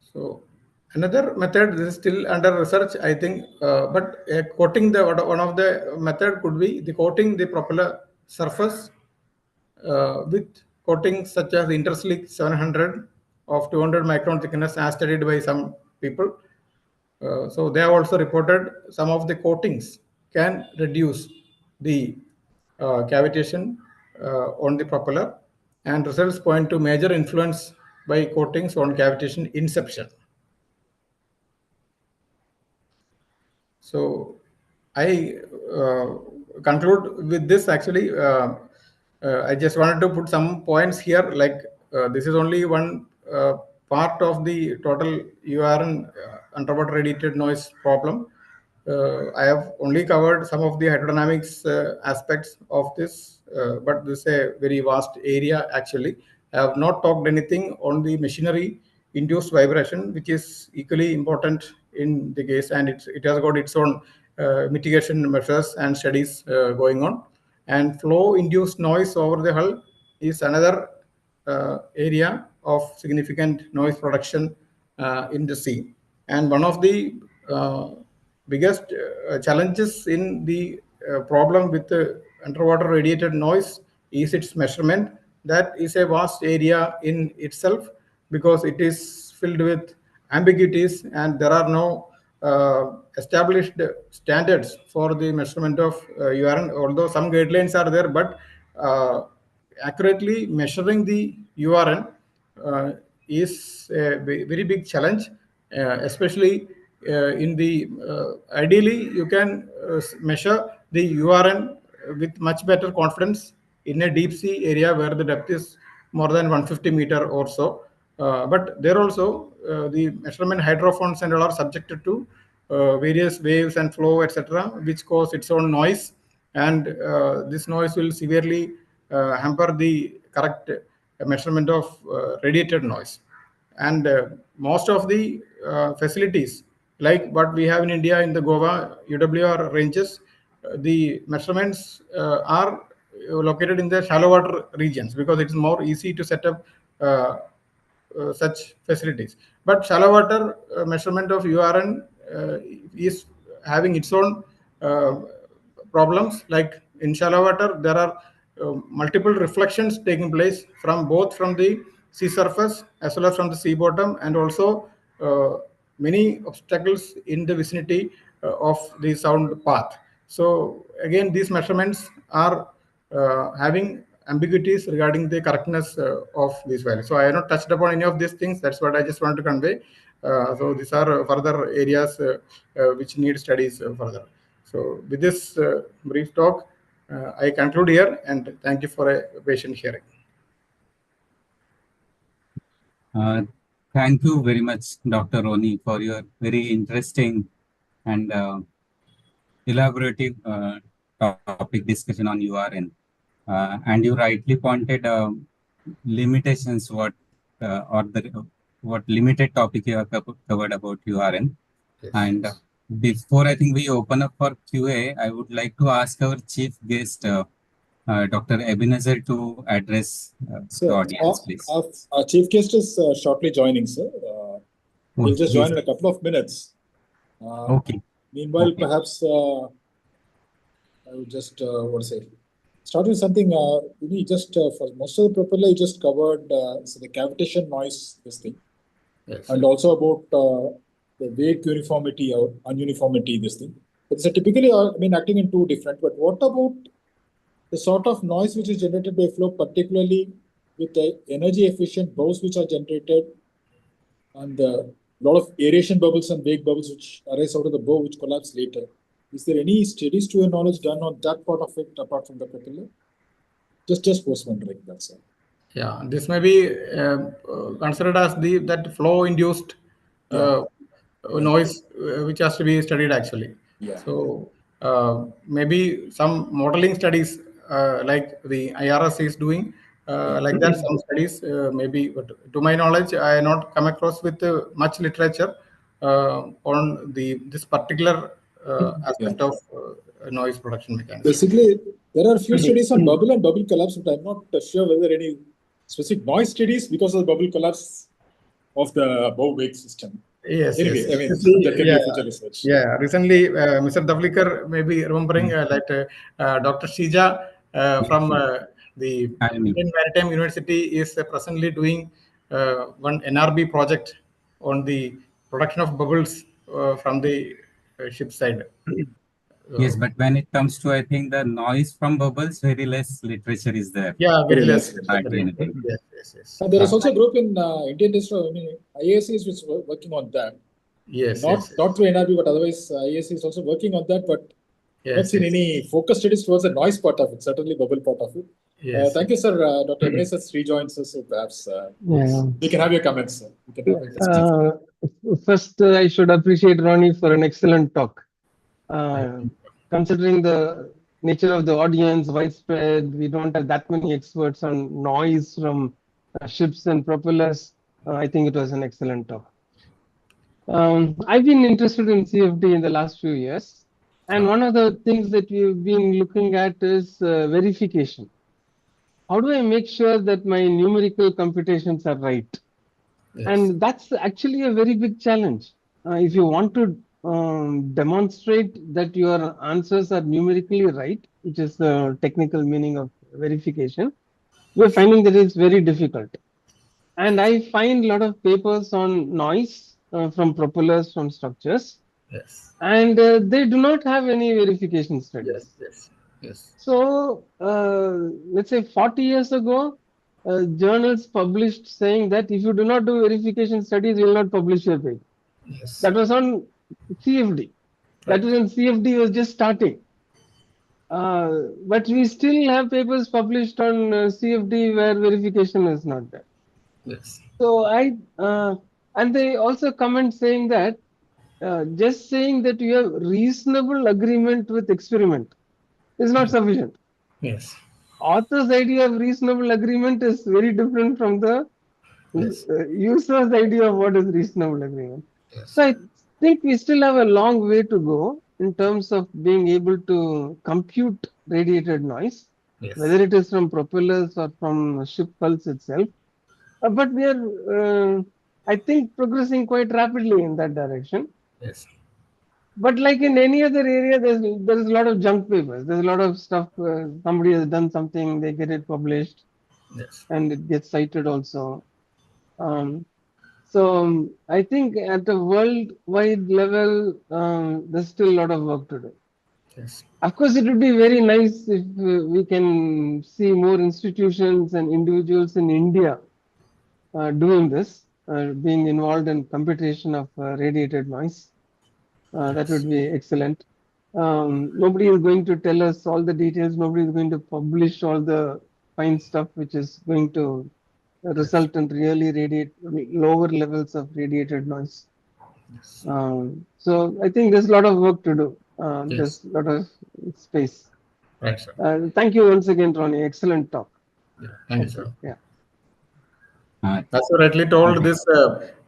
So another method, this is still under research, I think, but coating the one of the method could be the coating the propeller surface with coatings such as Interslick 700 of 200 micron thickness, as studied by some people. So they have also reported some of the coatings can reduce the cavitation on the propeller, and results point to major influence by coatings on cavitation inception. So I conclude with this. Actually, I just wanted to put some points here, like this is only one part of the total URN underwater radiated noise problem. I have only covered some of the hydrodynamics aspects of this, but this is a very vast area actually. I have not talked anything on the machinery induced vibration, which is equally important in the case, and it has got its own mitigation measures and studies going on. And flow induced noise over the hull is another area of significant noise production in the sea. And one of the biggest challenges in the problem with the underwater radiated noise is its measurement. That is a vast area in itself, because it is filled with ambiguities, and there are no established standards for the measurement of URN, although some guidelines are there, but accurately measuring the URN is a very big challenge, especially in the ideally you can measure the URN with much better confidence in a deep sea area where the depth is more than 150 meter or so. But there also the measurement hydrophones and all are subjected to various waves and flow, etc., which cause its own noise, and this noise will severely hamper the correct measurement of radiated noise. And most of the facilities, like what we have in India in the Goa UWR ranges, the measurements are located in the shallow water regions, because it's more easy to set up such facilities. But shallow water measurement of URN is having its own problems. Like in shallow water, there are multiple reflections taking place from both from the sea surface as well as from the sea bottom, and also many obstacles in the vicinity of the sound path. So again, these measurements are having ambiguities regarding the correctness of these values. So I have not touched upon any of these things. That's what I just want to convey. So these are further areas which need studies further. So with this brief talk, I conclude here, and thank you for a patient hearing. Thank you very much, Dr. Roni, for your very interesting and elaborative topic discussion on URN. And you rightly pointed limitations what limited topic you have covered about URN. Yes. And before I think we open up for QA, I would like to ask our chief guest, Dr. Ebenezer, to address the So audience, please. our chief guest is shortly joining, sir. He'll just join in a couple of minutes. Okay. Meanwhile, Okay. perhaps I would just start with something. Just for most of the propeller, you just covered so the cavitation noise, this thing, Yes. and also about the wake uniformity or ununiformity, this thing. It's typically, acting in two different. But what about the sort of noise which is generated by flow, particularly with the energy efficient bursts which are generated, and a lot of aeration bubbles and wake bubbles which arise out of the bow which collapse later? Is there any studies to your knowledge done on that part of it apart from the propeller? Just was wondering, that's all. Yeah, this may be considered as that flow induced noise which has to be studied actually. Yeah. So maybe some modeling studies like the IRS is doing like that. Some studies maybe, but to my knowledge, I have not come across with much literature on this particular aspect of noise production mechanism. Basically, there are a few studies on bubble and bubble collapse, but I'm not sure whether any specific noise studies because of the bubble collapse of the bow wake system. Yes, anyway, yes. I mean, that can be future research. Yeah, recently, Mr. Dhavalikar may be remembering that Dr. Shija from the Indian Maritime University is presently doing one NRB project on the production of bubbles from the ship side. Yes, but when it comes to, I think, the noise from bubbles, very less literature is there. Yeah, very less. Yes. And there is also a group in Indian IAC is working on that. Yes, not through NRB, but otherwise IAC is also working on that, but not seen any focus studies towards the noise part of it, certainly bubble part of it. Thank you, sir. Dr. Ebenezer rejoins us, so perhaps we can have your comments, sir. First, I should appreciate Roni for an excellent talk. Considering the nature of the audience, widespread, we don't have that many experts on noise from ships and propellers. I think it was an excellent talk. I've been interested in CFD in the last few years. And one of the things that we've been looking at is verification. How do I make sure that my numerical computations are right? Yes. And that's actually a very big challenge. If you want to demonstrate that your answers are numerically right, which is the technical meaning of verification, we're finding that it's very difficult. And I find a lot of papers on noise from propellers, from structures. Yes. And they do not have any verification studies. Yes. So let's say 40 years ago, journals published saying that if you do not do verification studies, you will not publish your paper. Yes. That was on CFD. Right. That was when CFD was just starting. But we still have papers published on CFD where verification is not there. Yes. So and they also comment saying that just saying that you have reasonable agreement with experiment is not sufficient. Yes. Author's idea of reasonable agreement is very different from the user's idea of what is reasonable agreement. Yes. So I think we still have a long way to go in terms of being able to compute radiated noise, whether it is from propellers or from ship hulls itself. But we are, I think, progressing quite rapidly in that direction. Yes. But like in any other area, there's a lot of junk papers. There's a lot of stuff. Somebody has done something, they get it published, and it gets cited also. So I think at a worldwide level, there's still a lot of work to do. Yes. Of course, it would be very nice if we can see more institutions and individuals in India doing this, being involved in computation of radiated noise. That would be excellent. Nobody is going to tell us all the details. Nobody is going to publish all the fine stuff, which is going to result in really lower levels of radiated noise. So I think there's a lot of work to do. There's a lot of space. Right, sir. Thank you once again, Roni. Excellent talk. Yeah, thank you, sir. Yeah. As you rightly told, Okay. this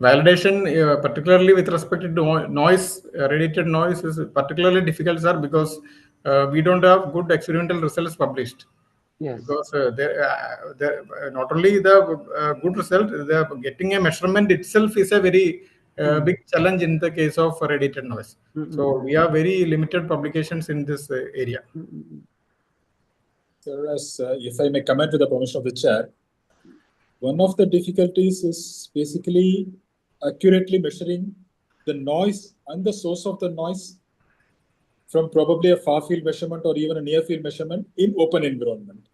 validation, particularly with respect to noise, radiated noise, is particularly difficult, sir, because we don't have good experimental results published. Yes. Because not only the good result, the getting a measurement itself is a very big challenge in the case of radiated noise. So we have very limited publications in this area. So, if I may comment with the permission of the chair, one of the difficulties is basically accurately measuring the noise and the source of the noise from probably a far field measurement or even a near field measurement in open environment.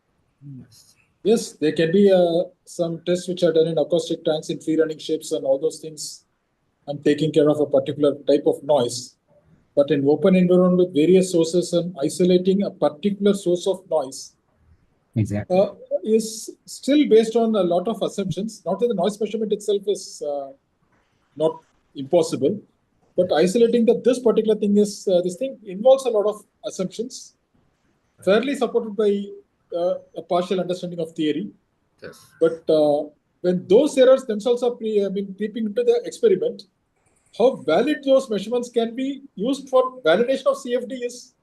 Yes, there can be some tests which are done in acoustic tanks in free running ships and all those things, and taking care of a particular type of noise. But in open environment with various sources and isolating a particular source of noise Exactly. is still based on a lot of assumptions. Not that the noise measurement itself is not impossible, but isolating that this particular thing is this thing involves a lot of assumptions, fairly supported by a partial understanding of theory. Yes. But when those errors themselves are creeping into the experiment, how valid those measurements can be used for validation of CFD is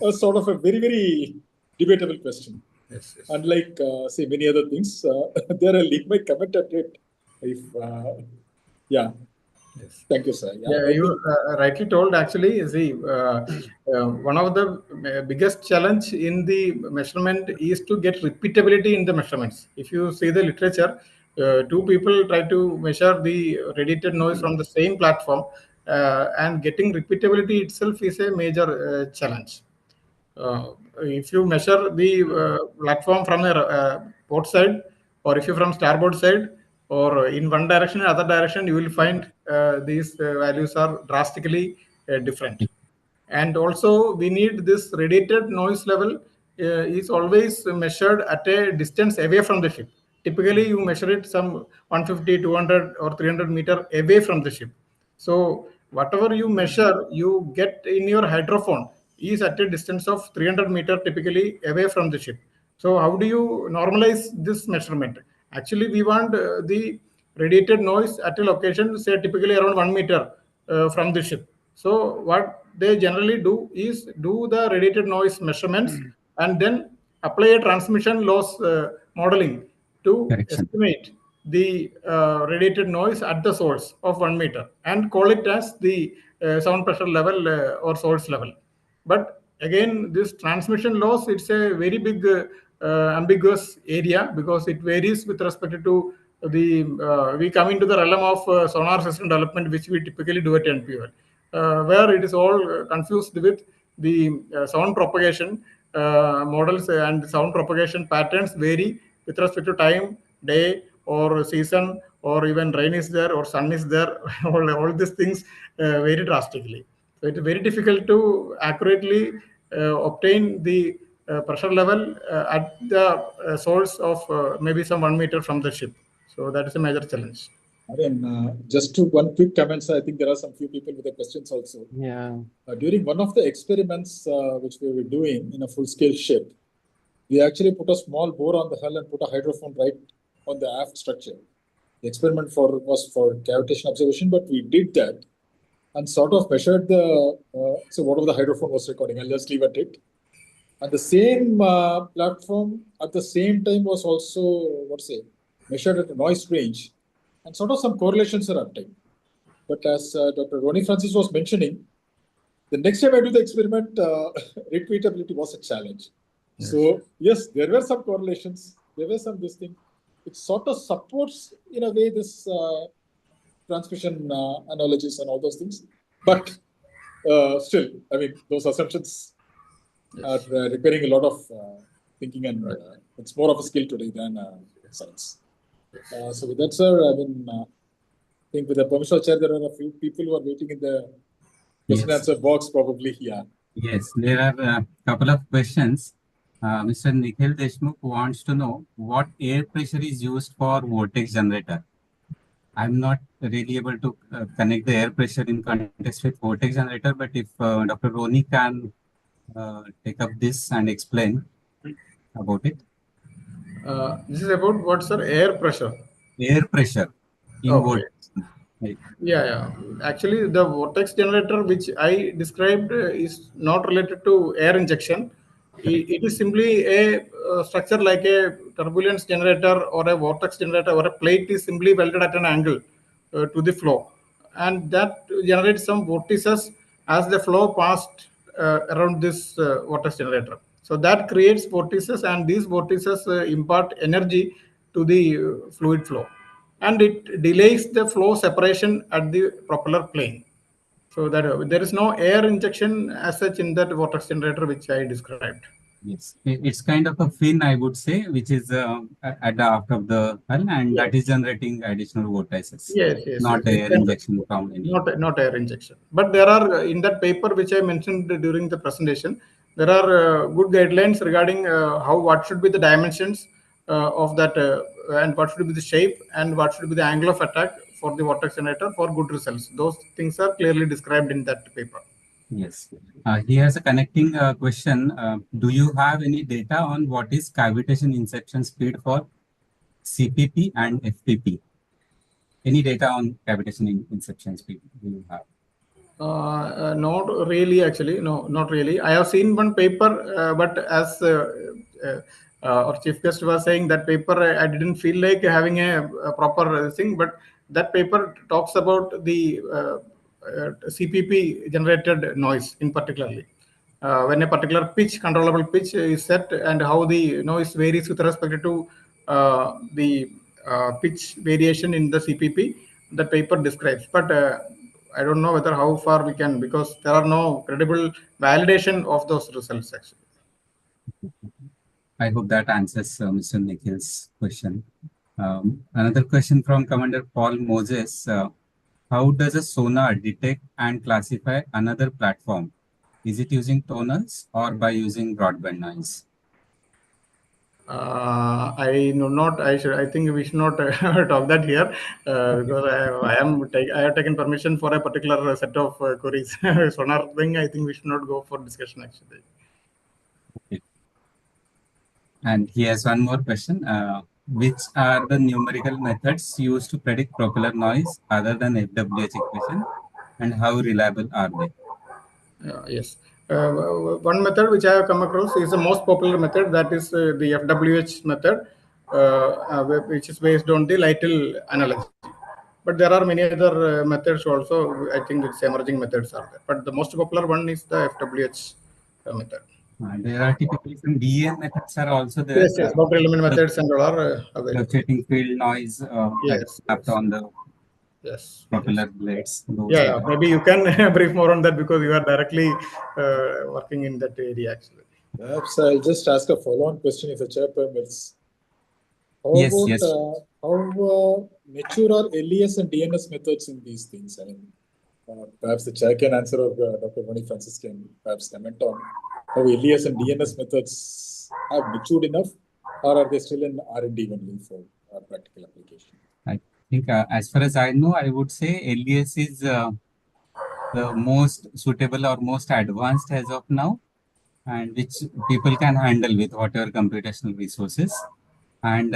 a sort of a very, very debatable question. Yes, yes. Unlike, say, many other things, there I'll leave my comment at it. If, yeah. Yes. Thank you, sir. Yeah, you rightly told. Actually, see, one of the biggest challenge in the measurement is to get repeatability in the measurements. If you see the literature, two people try to measure the radiated noise from the same platform, and getting repeatability itself is a major challenge. If you measure the platform from a port side, or if you from starboard side, or in one direction or other direction, you will find these values are drastically different. And also, we need this radiated noise level is always measured at a distance away from the ship. Typically, you measure it some 150, 200, or 300 meter away from the ship. So whatever you measure, you get in your hydrophone is at a distance of 300 meter typically away from the ship. So how do you normalize this measurement? Actually, we want the radiated noise at a location, say typically around 1 meter from the ship. So what they generally do is do the radiated noise measurements and then apply a transmission loss modeling to Correction. estimate the radiated noise at the source of 1 meter and call it as the sound pressure level or source level. But again, this transmission loss, it's a very big ambiguous area because it varies with respect to the, we come into the realm of sonar system development, which we typically do at NPOL, where it is all confused with the sound propagation models and sound propagation patterns vary with respect to time, day, or season, or even rain is there or sun is there. all these things vary drastically. So it is very difficult to accurately obtain the pressure level at the source of maybe some 1 meter from the ship. So that is a major challenge. Again, just to one quick comment, sir, I think there are some few people with the questions also. Yeah. During one of the experiments which we were doing in a full-scale ship, we actually put a small bore on the hull and put a hydrophone right on the aft structure. The experiment was for cavitation observation, but we did that and sort of measured the, so whatever the hydrophone was recording, I'll just leave at it. And the same platform at the same time was also, measured at a noise range and sort of some correlations are obtained. But as Dr. Roni Francis was mentioning, the next time I do the experiment, repeatability was a challenge. Yes. So yes, there were some correlations, there were some this thing. It sort of supports in a way this transmission analogies and all those things. But still, I mean, those assumptions are requiring a lot of thinking and it's more of a skill today than science. So with that, sir, I mean, I think with the permission of chair, there are a few people who are waiting in the question answer box probably. Yeah. Yes, there are a couple of questions. Mr. Nikhil Deshmukh wants to know what air pressure is used for vortex generator. I'm not really able to connect the air pressure in context with vortex generator, but if Dr. Roni can take up this and explain about it. This is about what, sir? Air pressure. air pressure in Okay. vortex. Right. Yeah. Actually, the vortex generator which I described is not related to air injection. It is simply a structure like a turbulence generator or a vortex generator, or a plate is simply welded at an angle to the flow, and that generates some vortices as the flow passed around this vortex generator. So that creates vortices, and these vortices impart energy to the fluid flow, and it delays the flow separation at the propeller plane. So that there is no air injection as such in that vortex generator which I described. Yes, it's kind of a fin, I would say, which is at the aft of the hull, and Yes. that is generating additional vortices, Yes. not air injection from any. Not air injection. But there are in that paper which I mentioned during the presentation, there are good guidelines regarding what should be the dimensions of that, and what should be the shape, and what should be the angle of attack for the vortex generator for good results. Those things are clearly described in that paper. Yes. He has a connecting question. Do you have any data on what is cavitation inception speed for CPP and FPP? Any data on cavitation inception speed do you have? Not really, actually. No, not really. I have seen one paper, but as our chief guest was saying, that paper I didn't feel like having a proper thing. But that paper talks about the CPP generated noise in particularly. When a particular pitch, controllable pitch is set, and how the noise varies with respect to the pitch variation in the CPP, the paper describes. But I don't know whether how far we can, because there are no credible validation of those results actually. I hope that answers Mr. Nikhil's question. Another question from Commander Paul Moses. How does a sonar detect and classify another platform? Is it using tonals or by using broadband noise? I know not. I think we should not talk that here, because I have taken permission for a particular set of queries. Sonar thing, I think we should not go for discussion actually. Okay. And he has one more question. Which are the numerical methods used to predict propeller noise other than FWH equation, and how reliable are they? Yes. One method which I have come across is the most popular method, that is the FWH method, which is based on the Lytle analogy. But there are many other methods also. I think it's emerging methods are there. But the most popular one is the FWH method. There are typically some DEM methods are also there. Yes. Boundary element methods and all are available. Fluctuating field noise that is tapped on the propeller blades. Yeah. Maybe you can brief more on that, because you are directly working in that area actually. Perhaps I'll just ask a follow-on question if the chair permits. How mature are LES and DNS methods in these things? I mean, perhaps the chair can answer, or Dr. Roni Francis can perhaps comment on how LES and DNS methods have matured enough, or are they still in R&D only for practical application? I think as far as I know, I would say LES is the most suitable or most advanced as of now, and which people can handle with whatever computational resources. And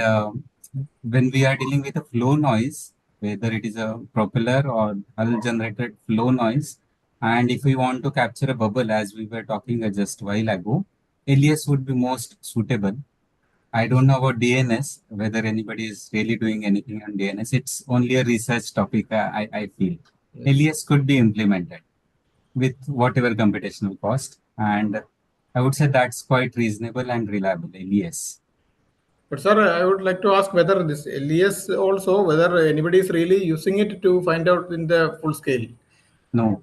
when we are dealing with a flow noise, whether it is a propeller or hull generated flow noise, and if we want to capture a bubble, as we were talking just a while ago, LES would be most suitable. I don't know about DNS, whether anybody is really doing anything on DNS. It's only a research topic, I feel. Yes. LES could be implemented with whatever computational cost, and I would say that's quite reasonable and reliable, LES. But sir, I would like to ask whether this LES also, whether anybody is really using it to find out in the full scale. No.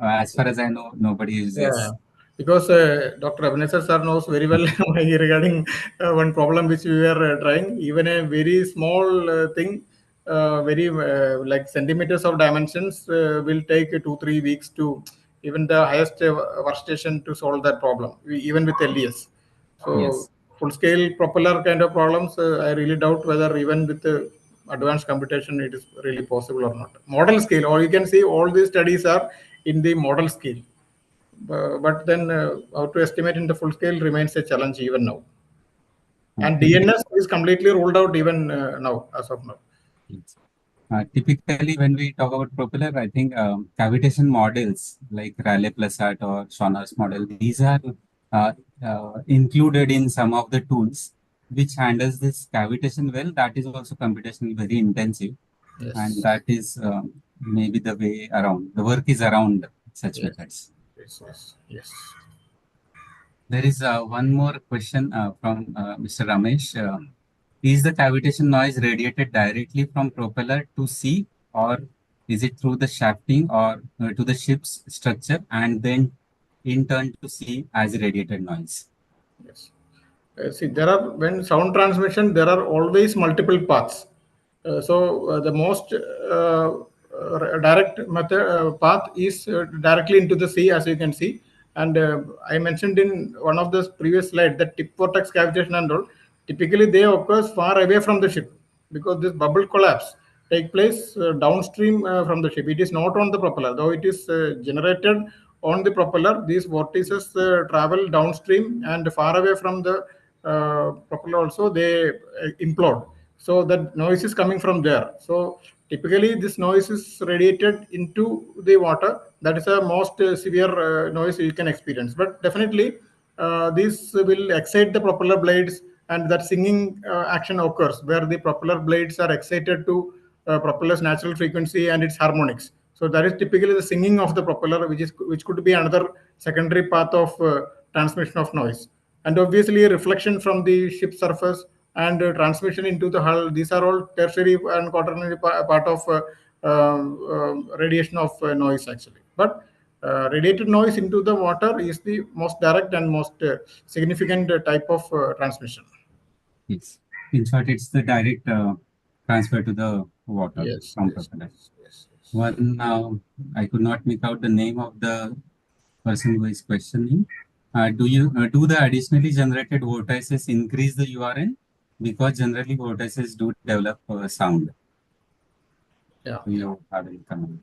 As far as I know, nobody uses. Yeah. Because Dr. Ebenezer sir knows very well regarding one problem which we were trying. Even a very small thing, very like centimeters of dimensions, will take 2-3 weeks to even the highest workstation to solve that problem, even with LES. So yes. Full-scale propeller kind of problems, I really doubt whether even with advanced computation it is really possible or not. Model scale, or you can see all these studies are in the model scale. But then how to estimate in the full scale remains a challenge even now. And DNS is completely ruled out even now, as of now. Typically, when we talk about propeller, I think cavitation models like Raleigh Plasat or Schonner's model, these are uh, included in some of the tools which handles this cavitation well. That is also computationally very intensive, and Yes. that is maybe the way around. The work is around such Yes. methods. Yes. Yes. Yes. There is one more question from Mr. Ramesh. Is the cavitation noise radiated directly from propeller to sea, or is it through the shafting or to the ship's structure and then in turn to sea as radiated noise? Yes. See, there are when sound transmission, there are always multiple paths. The most direct method path is directly into the sea, as you can see. And I mentioned in one of the previous slide that tip vortex cavitation and all. Typically, they occurs far away from the ship because this bubble collapse take place downstream from the ship. It is not on the propeller, though it is generated on the propeller. These vortices travel downstream and far away from the propeller also they implode. So that noise is coming from there. So typically this noise is radiated into the water. That is the most severe noise you can experience. But definitely this will excite the propeller blades, and that singing action occurs where the propeller blades are excited to propeller's natural frequency and its harmonics. So that is typically the singing of the propeller, which could be another secondary path of transmission of noise. And obviously reflection from the ship surface and transmission into the hull. These are all tertiary and quaternary part of radiation of noise actually. But radiated noise into the water is the most direct and most significant type of transmission. Yes. In short, it's the direct transfer to the water Yes, from yes, propeller. yes, yes. One, I could not make out the name of the person who is questioning. Do the additionally generated vortices increase the URN? Because generally vortices do develop sound. Yeah. You have any comment?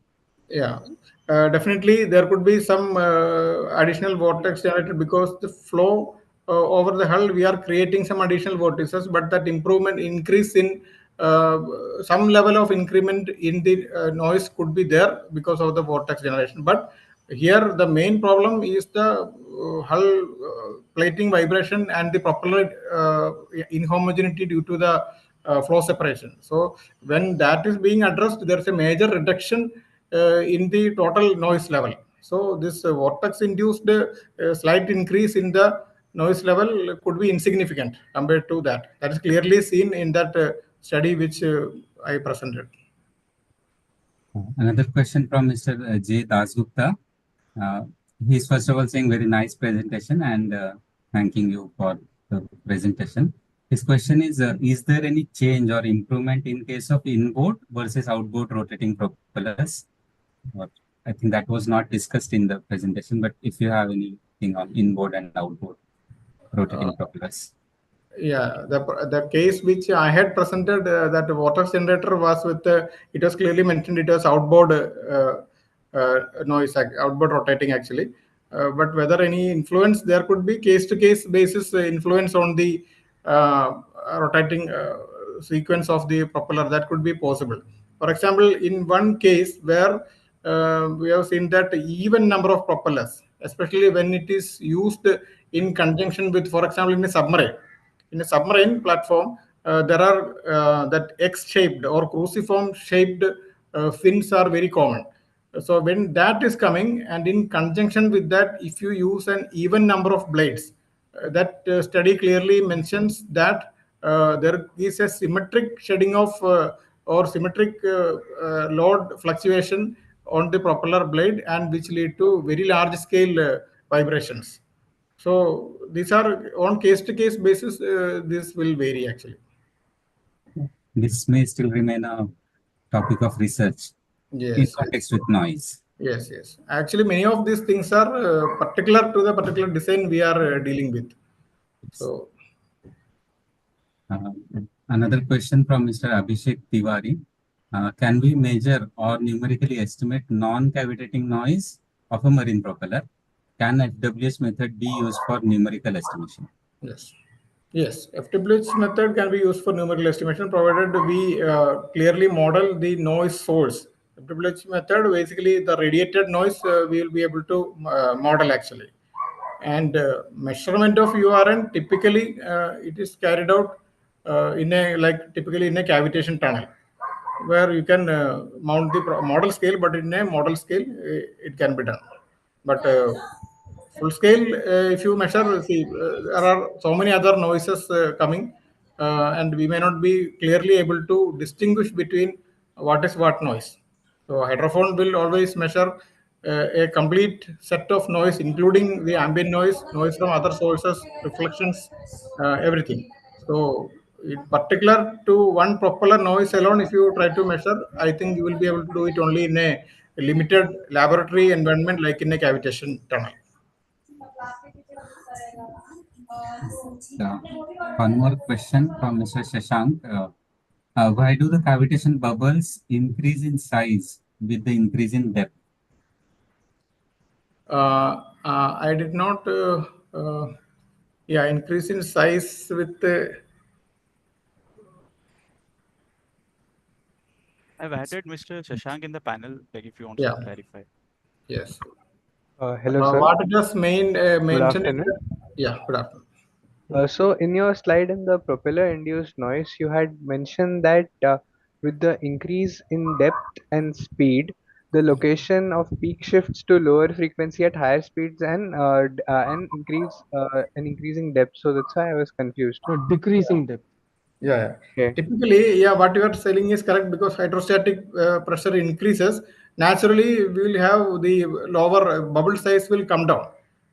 Yeah, definitely there could be some additional vortex generated because the flow over the hull, we are creating some additional vortices, but that improvement increase in uh, some level of increment in the noise could be there because of the vortex generation. But here the main problem is the hull plating vibration and the propeller inhomogeneity due to the flow separation. So when that is being addressed, there is a major reduction in the total noise level. So this vortex induced slight increase in the noise level could be insignificant compared to that. That is clearly seen in that study which I presented. Another question from Mr. J. Dasgupta. Uh, he's first of all saying very nice presentation and thanking you for the presentation. His question is there any change or improvement in case of inboard versus outboard rotating propellers? Or, I think that was not discussed in the presentation, but if you have anything on inboard and outboard rotating propellers. Yeah, the case which I had presented that water generator was with it was clearly mentioned it was outboard noise, outboard rotating actually. But whether any influence there could be case to case basis influence on the rotating sequence of the propeller, that could be possible. For example, in one case where we have seen that even number of propellers, especially when it is used in conjunction with, for example, in a submarine. In a submarine platform, there are that X-shaped or cruciform-shaped fins are very common. So when that is coming, and in conjunction with that, if you use an even number of blades, that study clearly mentions that there is a symmetric shedding of or symmetric load fluctuation on the propeller blade, and which lead to very large scale vibrations. So these are on case to case basis. This will vary actually. This may still remain a topic of research in Yes, yes, context with noise. yes, yes. Actually, many of these things are particular to the particular design we are dealing with. So Uh, Another question from Mr. Abhishek Tiwari. Can we measure or numerically estimate non-cavitating noise of a marine propeller? Can FWS method be used for numerical estimation? yes, Yes, FWH method can be used for numerical estimation provided we clearly model the noise source. FWH method, basically the radiated noise we will be able to model actually. And measurement of URN, typically it is carried out typically in a cavitation tunnel, where you can mount the model scale, but in a model scale it can be done. But full scale, if you measure, see, there are so many other noises coming, and we may not be clearly able to distinguish between what is what noise. So hydrophone will always measure a complete set of noise, including the ambient noise, noise from other sources, reflections, everything. So in particular to one propeller noise alone, if you try to measure, I think you will be able to do it only in a limited laboratory environment, like in a cavitation tunnel. One more question from Mr. Shashank. Why do the cavitation bubbles increase in size with the increase in depth? I did not, increase in size with I've added Mr. Shashank in the panel, like if you want Yeah. to clarify. Yes. Hello, sir. What it was mentioned. afternoon. Yeah, good afternoon. So in your slide in the propeller induced noise, you had mentioned that with the increase in depth and speed, the location of peak shifts to lower frequency at higher speeds and increasing depth. So that's why I was confused. So decreasing depth. Yeah. Okay. Typically, what you are saying is correct, because hydrostatic pressure increases. Naturally, we will have the lower bubble size will come down.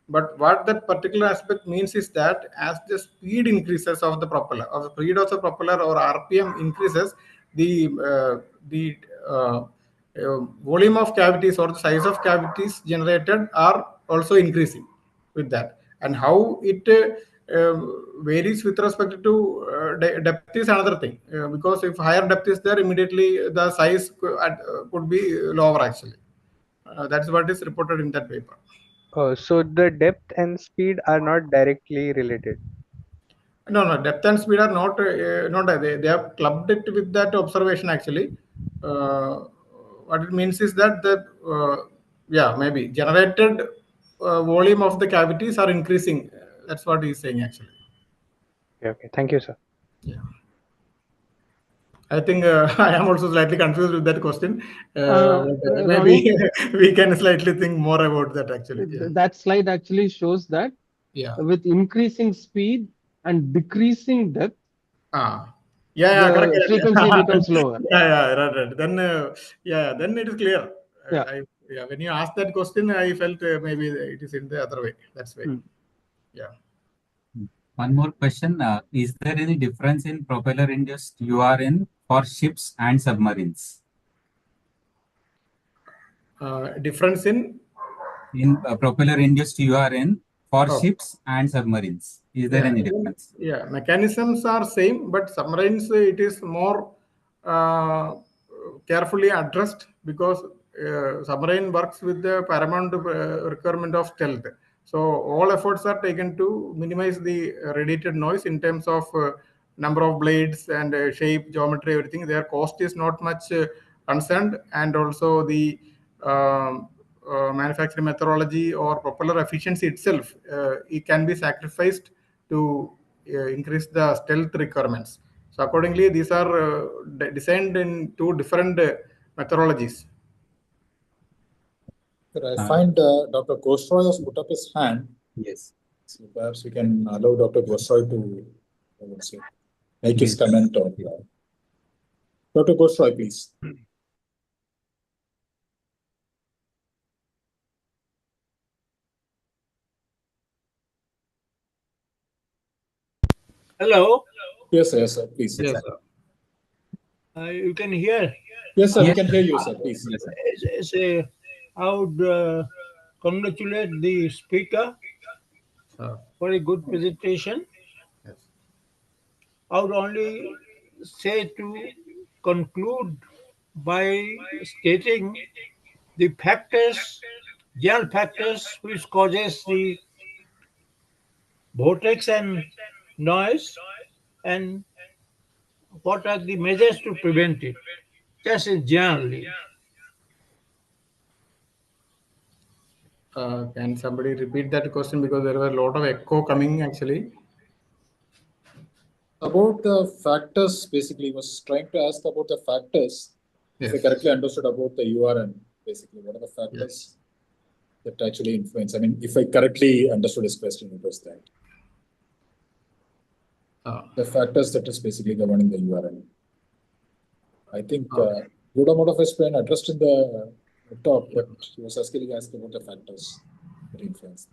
But what that particular aspect means is that as the speed increases of the propeller, or the speed of the propeller or RPM increases, the volume of cavities or the size of cavities generated are also increasing with that. And how it varies with respect to depth is another thing, because if higher depth is there, immediately the size could be lower actually. That's what is reported in that paper. So the depth and speed are not directly related. No, depth and speed are not they have clubbed it with that observation actually. What it means is that maybe generated volume of the cavities are increasing. That's what he's saying actually. Okay. Thank you, sir. Yeah. I think I am also slightly confused with that question. Maybe we can slightly think more about that actually. Yeah. That slide actually shows that with increasing speed and decreasing depth, correct. frequency becomes lower. Right. Then then it is clear. Yeah. When you asked that question, I felt maybe it is in the other way. That's way. Yeah. One more question. Is there any difference in propeller-induced URN for ships and submarines? Difference in propeller-induced URN for ships and submarines. Is there any difference? Yeah, mechanisms are same, but submarines it is more carefully addressed, because submarine works with the paramount requirement of stealth. So all efforts are taken to minimize the radiated noise in terms of number of blades and shape, geometry, everything. Their cost is not much concerned, and also the manufacturing methodology or propeller efficiency itself, it can be sacrificed to increase the stealth requirements. So accordingly, these are designed in two different methodologies. I find Dr. Gosroy has put up his hand. Yes. So perhaps we can allow Dr. Gosroy to make his comment on that. Dr. Gosroy, please. Hello. Yes, sir. Please. Yes, sir. You can hear? Yes, sir. We can hear you, sir. Please. Yes, sir. I would congratulate the speaker for a good presentation. Yes. I would only say to conclude by stating the factors, general factors which causes the vortex and noise and what are the measures to prevent it? Just generally. Can somebody repeat that question, because there were a lot of echo coming actually. About the factors, basically, was trying to ask about the factors. If I correctly understood about the URN, basically, what are the factors that actually influence? I mean, if I correctly understood his question, it was that. The factors that is basically governing the URN. I think good amount of his plan addressed in the talk, but he was asking about the factors that influence.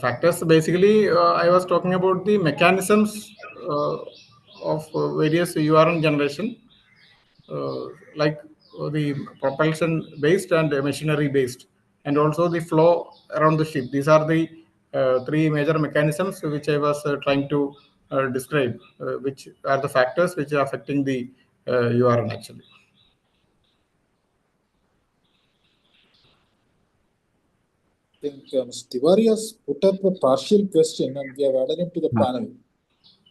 Factors, basically, I was talking about the mechanisms of various URN generation, like the propulsion based and machinery based, and also the flow around the ship. These are the three major mechanisms which I was trying to describe, which are the factors which are affecting the URN actually. I think Mr. Tiwari has put up a partial question and we have added him to the panel.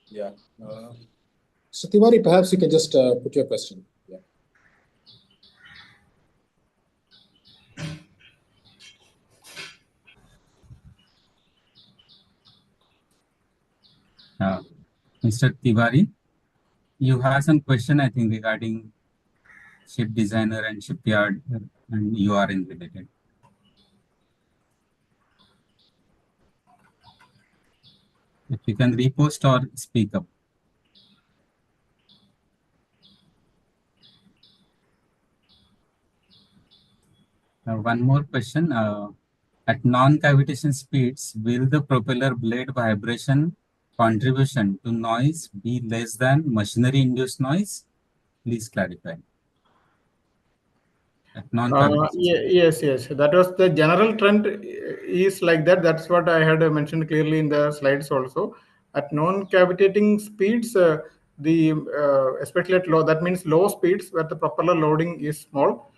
Yeah. So Tiwari, perhaps you can just put your question. Mr. Tiwari, you have some question, I think, regarding ship designer and shipyard and URN related. If you can repost or speak up. One more question. At non-cavitation speeds, will the propeller blade vibration contribution to noise be less than machinery-induced noise? Please clarify. At Yes. That was the general trend is like that. That's what I had mentioned clearly in the slides also. At non-cavitating speeds, especially at low, that means low speeds where the propeller loading is small.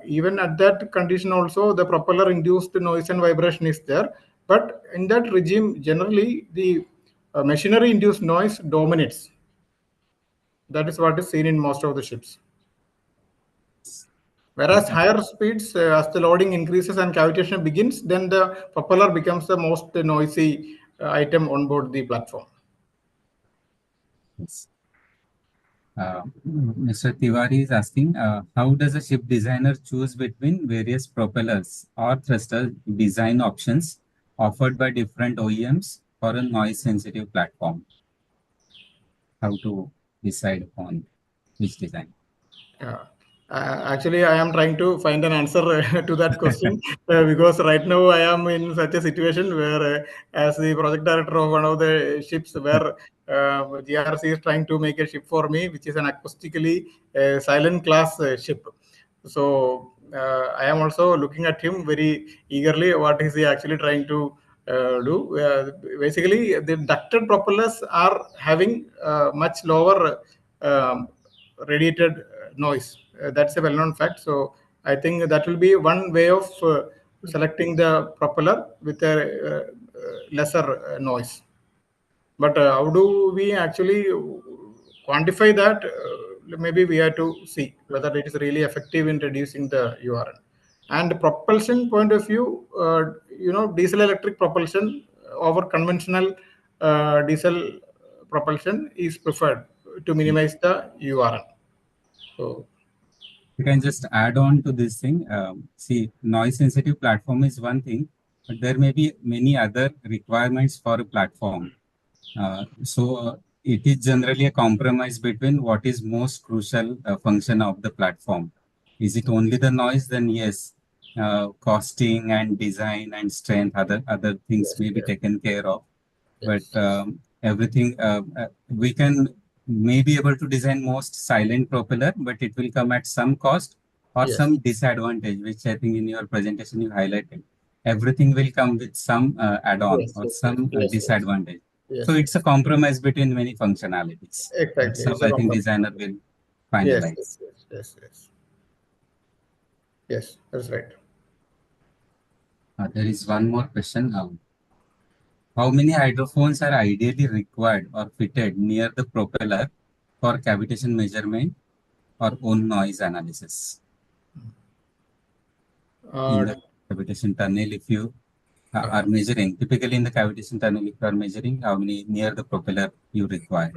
Even at that condition also, the propeller induced noise and vibration is there. But in that regime, generally the machinery induced noise dominates. That is what is seen in most of the ships. Whereas higher speeds, as the loading increases and cavitation begins, then the propeller becomes the most noisy item on board the platform. Yes. Mr. Tiwari is asking, how does a ship designer choose between various propellers or thruster design options offered by different OEMs for a noise-sensitive platform? How to decide on which design? Actually, I am trying to find an answer to that question because right now I am in such a situation where, as the project director of one of the ships, where GRC is trying to make a ship for me, which is an acoustically silent class ship. So I am also looking at him very eagerly. What is he actually trying to do? Basically, the ducted propellers are having much lower radiated noise. That's a well-known fact. So I think that will be one way of selecting the propeller with a lesser noise. But how do we actually quantify that? Maybe we have to see whether it is really effective in reducing the URN. And propulsion point of view, diesel electric propulsion over conventional diesel propulsion is preferred to minimize the URN. So you can just add on to this thing. See, noise sensitive platform is one thing, but there may be many other requirements for a platform. So it is generally a compromise between what is most crucial function of the platform. Is it only the noise? Then yes, costing and design and strength, other things may be taken care of. But everything we can may be able to design most silent propeller, but it will come at some cost or some disadvantage, which I think in your presentation you highlighted. Everything will come with some add-on or some disadvantage. So it's a compromise between many functionalities. Exactly. That's how I think designer will finalize. Yes, that's right. There is one more question. How many hydrophones are ideally required or fitted near the propeller for cavitation measurement or own noise analysis? In the cavitation tunnel, if you are measuring, typically in the cavitation tunnel, if you are measuring, how many near the propeller you require?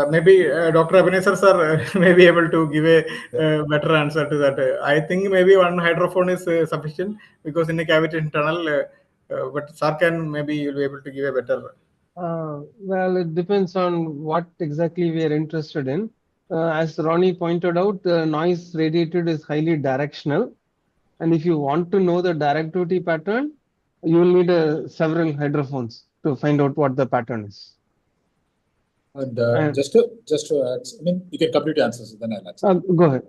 Maybe Dr. Ebenezer sir may be able to give a better answer to that. I think maybe one hydrophone is sufficient because in a cavitation tunnel, but sir can maybe you'll be able to give a better. Well, it depends on what exactly we are interested in. As Roni pointed out, the noise radiated is highly directional. And if you want to know the directivity pattern, you will need several hydrophones to find out what the pattern is. And just to add, I mean, you can complete your answers, then I'll answer. Go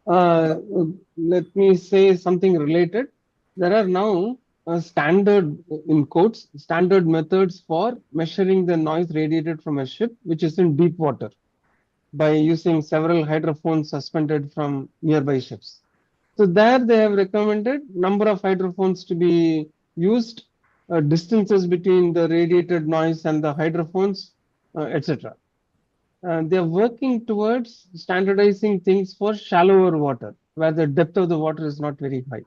ahead. Let me say something related. There are now standard, in quotes, standard methods for measuring the noise radiated from a ship which is in deep water by using several hydrophones suspended from nearby ships. So there they have recommended number of hydrophones to be used, distances between the radiated noise and the hydrophones, etc. They are working towards standardizing things for shallower water, where the depth of the water is not very high.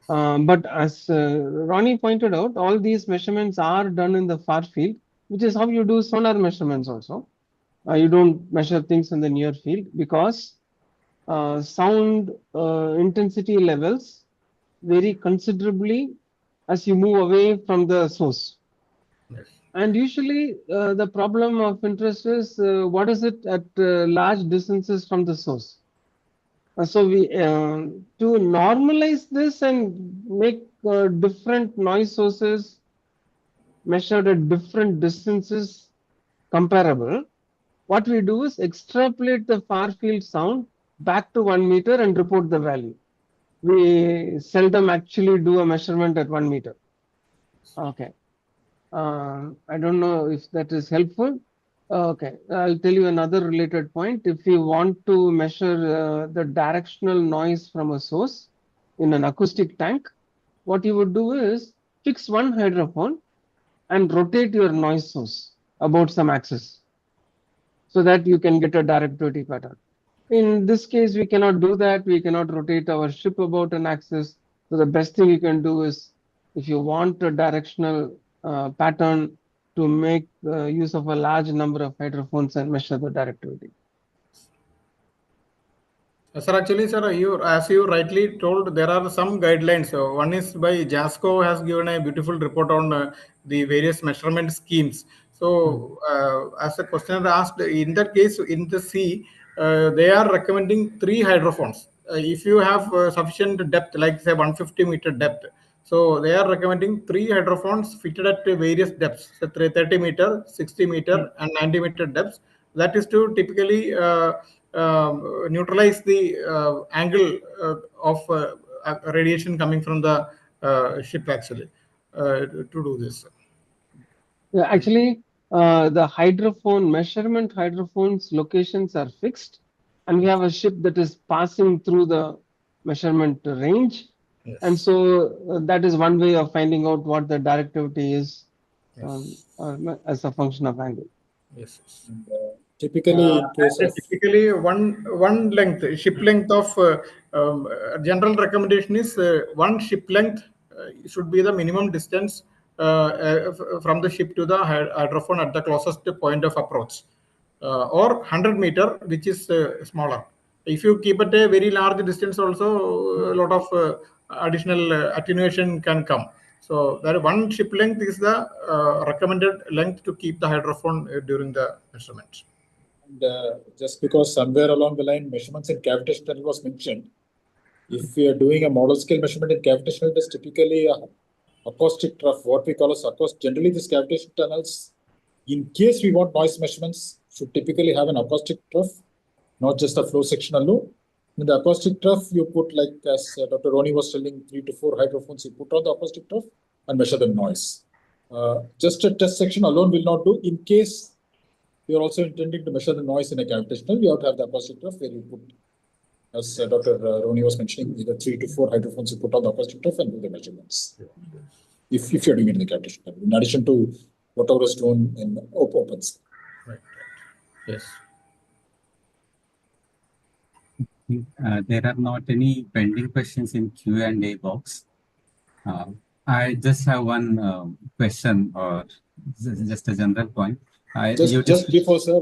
But as Roni pointed out, all these measurements are done in the far field, which is how you do sonar measurements also. You don't measure things in the near field because sound intensity levels vary considerably as you move away from the source. Yes. And usually the problem of interest is what is it at large distances from the source. So we to normalize this and make different noise sources measured at different distances comparable, what we do is extrapolate the far field sound back to 1 meter and report the value. We seldom actually do a measurement at 1 meter. Okay. I don't know if that is helpful. Okay, I'll tell you another related point. If you want to measure the directional noise from a source in an acoustic tank, what you would do is fix one hydrophone and rotate your noise source about some axis so that you can get a directivity pattern. In this case, we cannot do that. We cannot rotate our ship about an axis. So the best thing you can do is, if you want a directional pattern, to make use of a large number of hydrophones and measure the directivity. Sir, actually, sir, as you rightly told, there are some guidelines. One is by JASCO has given a beautiful report on the various measurement schemes. So, as a questioner asked, in that case, in the sea, they are recommending 3 hydrophones. If you have sufficient depth, like say 150-meter depth, so they are recommending 3 hydrophones fitted at various depths, so 30-meter, 60-meter, and 90-meter depths. That is to typically neutralize the angle of radiation coming from the ship, actually, to do this. Yeah, actually, the hydrophone measurement hydrophones locations are fixed, and we have a ship that is passing through the measurement range. Yes. And so that is one way of finding out what the directivity is. Yes. As a function of angle. Yes. And, typically, in case of typically one length, ship length of general recommendation is one ship length should be the minimum distance from the ship to the hydrophone at the closest point of approach, or 100-meter, which is smaller. If you keep it a very large distance, also a lot of additional attenuation can come. So that one ship length is the recommended length to keep the hydrophone during the measurement. And just because somewhere along the line measurements in cavitation tunnel was mentioned, if we are doing a model scale measurement in cavitation tunnel, it is typically a acoustic trough, what we call as acoustic. Generally, these cavitation tunnels, in case we want noise measurements, should typically have an acoustic trough, not just a flow sectional loop. In the acoustic trough, you put, like as Dr. Roni was telling, 3 to 4 hydrophones you put on the acoustic trough and measure the noise. Just a test section alone will not do. In case you are also intending to measure the noise in a cavitation tunnel, you have to have the acoustic trough where you put, as Dr. Roni was mentioning, either 3 to 4 hydrophones you put on the acoustic trough and do the measurements. if you're doing it in the cavitation level, in addition to whatever is done in open cell. Right. Yes. There are not any pending questions in Q&A box. I just have one question, or just a general point. Just before, sir,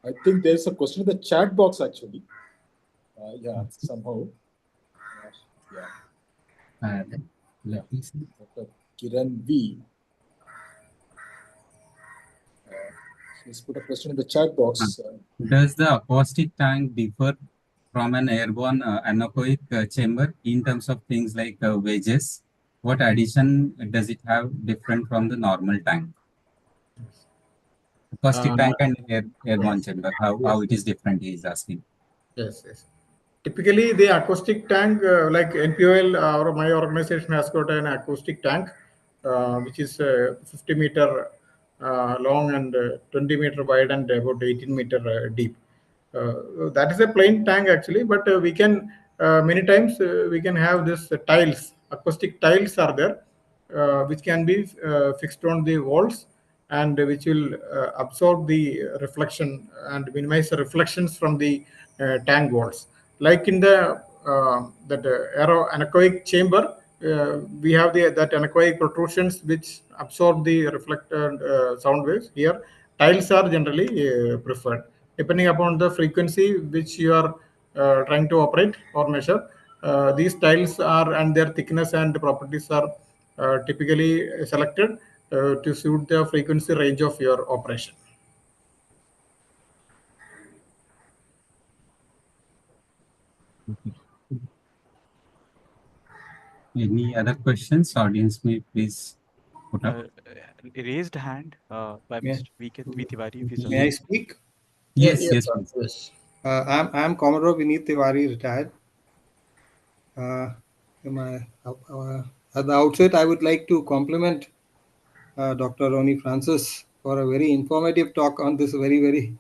I think there's a question in the chat box actually. Yeah, somehow. Yeah. Let me see. Kiran V. He's put a question in the chat box. Does the acoustic tank differ from an airborne anechoic chamber in terms of things like wedges? What addition does it have different from the normal tank? Acoustic tank and airborne chamber, how it is different, he is asking. Yes, yes. Typically, the acoustic tank, like NPOL or my organization has got an acoustic tank, which is 50 meter long and 20 meter wide and about 18 meter deep. That is a plain tank actually, but we can many times we can have this tiles. Acoustic tiles are there, which can be fixed on the walls and which will absorb the reflection and minimize the reflections from the tank walls. Like in the that anechoic chamber, we have that anechoic protrusions which absorb the reflected sound waves. Here, tiles are generally preferred, depending upon the frequency which you are trying to operate or measure. These tiles are and their thickness and properties are typically selected to suit the frequency range of your operation. Any other questions? Audience may please put up. Raised hand by Mr. V. Tiwari. If he's May I speak? Yes, Yes, yes, sir. please. Yes. I'm Commodore Vineet Tiwari, retired. At the outset, I would like to compliment Dr. Roni Francis for a very informative talk on this very, very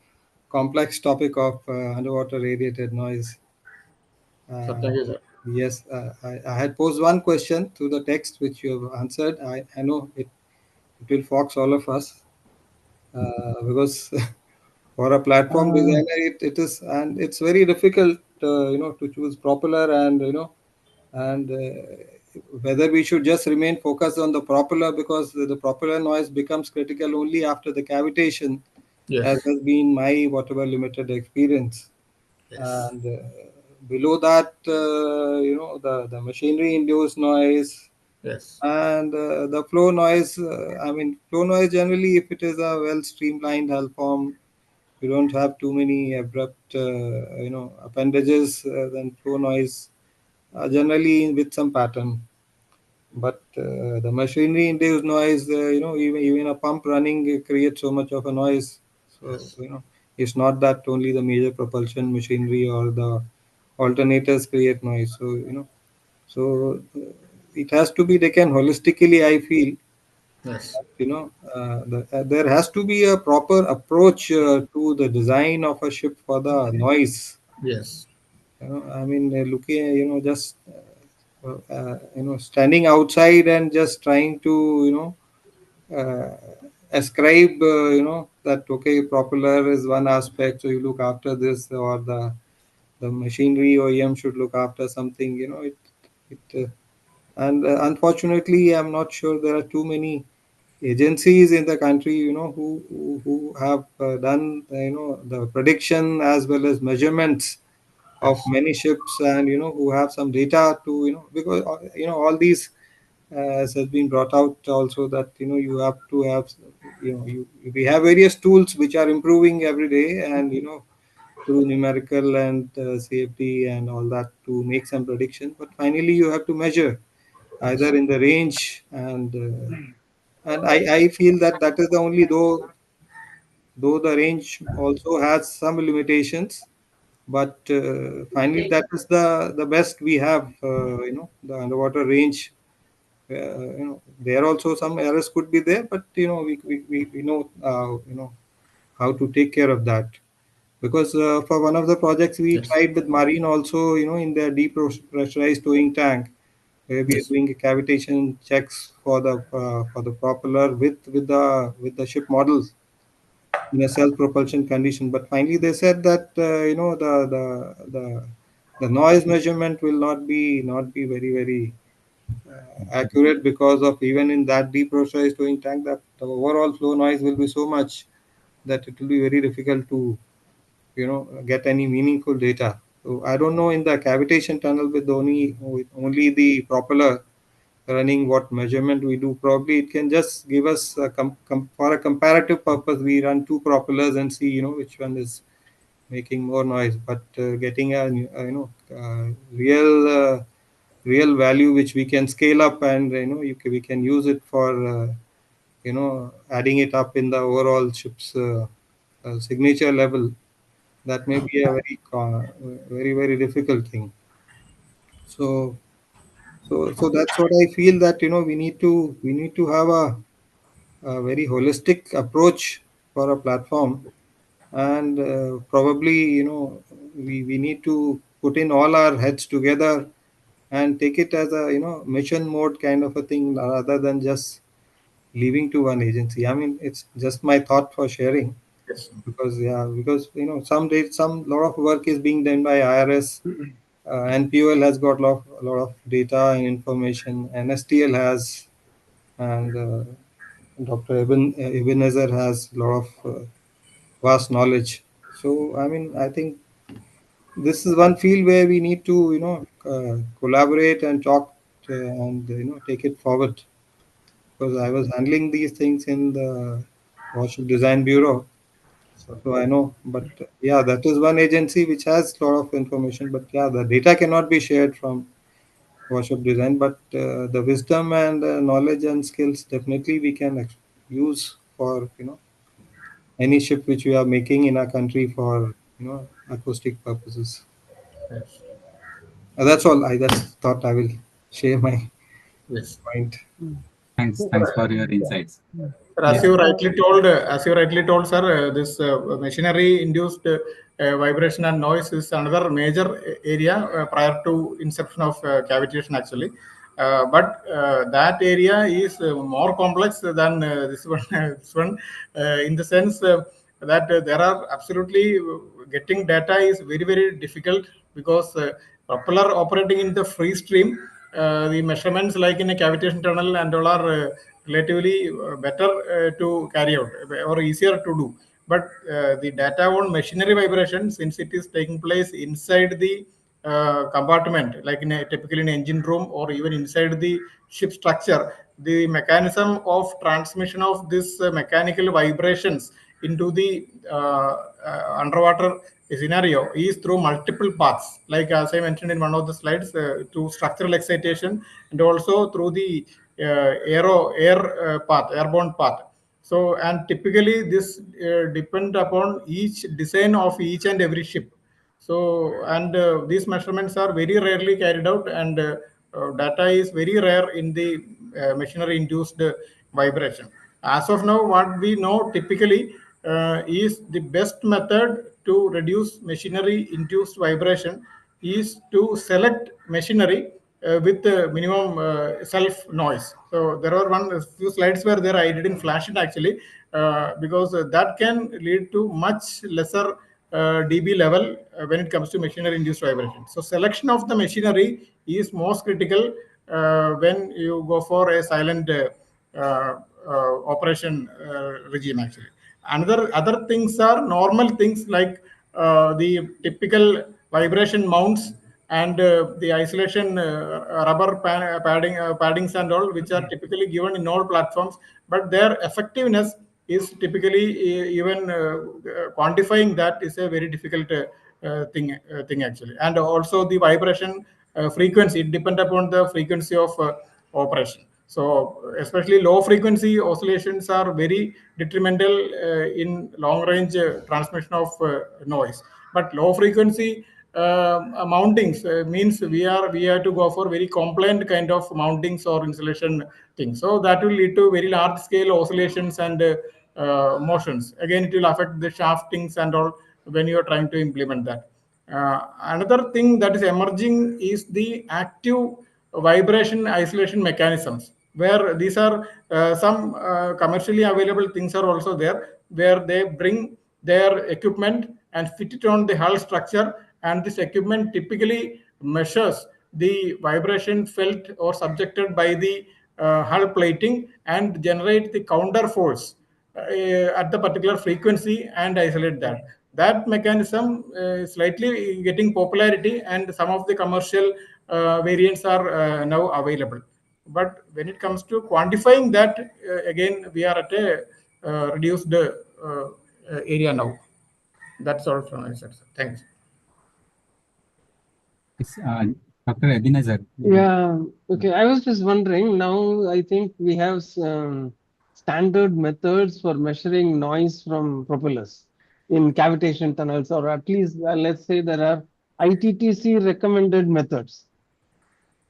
complex topic of underwater radiated noise. Thank you, sir. Yes, I had posed one question to the text which you have answered. I know it will fox all of us because for a platform designer, it is, and it's very difficult, to choose propeller and whether we should just remain focused on the propeller because the propeller noise becomes critical only after the cavitation, Yes. as has been my whatever limited experience. Yes. And below that, the machinery induced noise. Yes. And the flow noise, flow noise generally, if it is a well streamlined hull form, you don't have too many abrupt, appendages, then flow noise generally with some pattern. But the machinery induced noise, even a pump running creates so much of a noise. So, Yes. It's not that only the major propulsion machinery or the alternators create noise. So it has to be taken holistically, I feel. Yes. There has to be a proper approach to the design of a ship for the noise. Yes. Looking, just standing outside and just trying to, ascribe, that okay, propeller is one aspect, so you look after this, or the machinery OEM should look after something. And unfortunately, I'm not sure there are too many agencies in the country, who have done, the prediction as well as measurements of many ships, and who have some data to, because all these, as has been brought out also, that you have to have, we have various tools which are improving every day, and through numerical and CFD and all that to make some prediction, but finally you have to measure either in the range, and I feel that is the only, though the range also has some limitations, but finally that is the best we have, the underwater range. There also some errors could be there, but we know, how to take care of that, because for one of the projects we Yes. tried with marine also, in their depressurized towing tank, where we are doing cavitation checks for the propeller with the ship models in a self-propulsion condition. But finally, they said that the noise measurement will not be very accurate, because of even in that depressurized towing tank, that the overall flow noise will be so much that it will be very difficult to get any meaningful data. So I don't know in the cavitation tunnel with only the propeller running what measurement we do. Probably it can just give us for a comparative purpose. We run two propellers and see which one is making more noise. But getting a real value which we can scale up, and we can use it for adding it up in the overall ship's signature level. That may be a very difficult thing. So that's what I feel, that we need to have a very holistic approach for a platform. And probably we need to put in all our heads together and take it as a mission mode kind of a thing, rather than just leaving to one agency. I mean, it's just my thought for sharing. Yes. Because some lot of work is being done by IRS. NPOL has got a lot of data and information. NSTL has, and Dr. Ebenezer has a lot of vast knowledge. So I mean, I think this is one field where we need to collaborate and talk, and take it forward. Because I was handling these things in the Workshop Design Bureau, so I know. But yeah, that is one agency which has a lot of information. But yeah, the data cannot be shared from Workshop Design. But the wisdom and knowledge and skills definitely we can use for any ship which we are making in our country for acoustic purposes. Yes. That's all. I just thought I will share my Yes. point. Thanks for your insights. Sir, as you rightly told, sir, this machinery-induced vibration and noise is another major area prior to inception of cavitation, actually. But that area is more complex than this one. This one, in the sense that there are absolutely getting data is very difficult, because propeller operating in the free stream, the measurements like in a cavitation tunnel and all are relatively better to carry out or easier to do. But the data on machinery vibration, since it is taking place inside the compartment, like typically in engine room or even inside the ship structure, the mechanism of transmission of this mechanical vibrations into the underwater scenario is through multiple paths, like as I mentioned in one of the slides, through structural excitation, and also through the airborne path. So, and typically this depend upon each design of each and every ship. So, and these measurements are very rarely carried out, and data is very rare in the machinery-induced vibration. As of now, what we know typically is the best method to reduce machinery-induced vibration is to select machinery with minimum self noise. So there are a few slides where there I didn't flash it actually, because that can lead to much lesser dB level when it comes to machinery induced vibration. So selection of the machinery is most critical when you go for a silent operation regime, actually. Other things are normal things, like the typical vibration mounts and the isolation rubber paddings and all, which are typically given in all platforms, but their effectiveness is typically even quantifying that is a very difficult thing actually. And also the vibration frequency, it depends upon the frequency of operation. So especially low frequency oscillations are very detrimental in long range transmission of noise. But low frequency mountings means we have to go for very compliant kind of mountings or insulation things. So that will lead to very large scale oscillations and motions. Again, it will affect the shaftings and all when you are trying to implement that. Another thing that is emerging is the active vibration isolation mechanisms, where these are some commercially available things are also there, where they bring their equipment and fit it on the hull structure, and this equipment typically measures the vibration felt or subjected by the hull plating and generate the counter force at the particular frequency and isolate that. That mechanism is slightly getting popularity, and some of the commercial variants are now available. But when it comes to quantifying that, again, we are at a reduced area now. That's all from my side, sir. Thanks. It's, Dr. Ebenezer. Yeah, okay. I was just wondering, now I think we have standard methods for measuring noise from propellers in cavitation tunnels, or at least let's say there are ITTC recommended methods.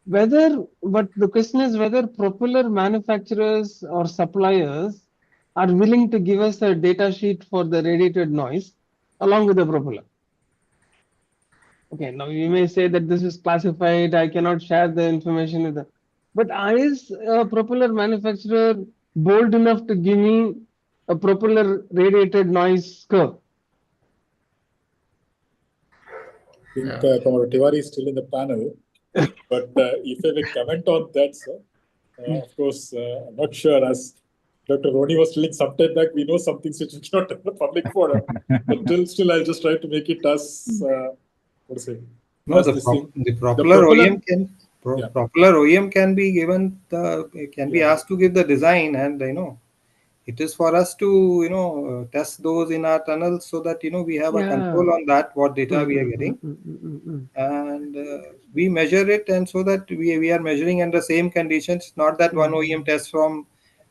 But the question is whether propeller manufacturers or suppliers are willing to give us a data sheet for the radiated noise along with the propeller. Okay, now you may say that this is classified, I cannot share the information with the. But is a propeller manufacturer bold enough to give me a propeller radiated noise curve? I think Comrade Tiwari is still in the panel, but if I may comment on that, sir, of course, I'm not sure, as Dr. Roni was telling some time back, we know some things which we cannot tell the public forum, but still I'll just try to make it as, what to say? No, the propeller OEM can propeller OEM can be given be asked to give the design, and it is for us to test those in our tunnels so that we have a control on that, what data we are getting, and we measure it, and so that we are measuring under same conditions, not that one OEM tests from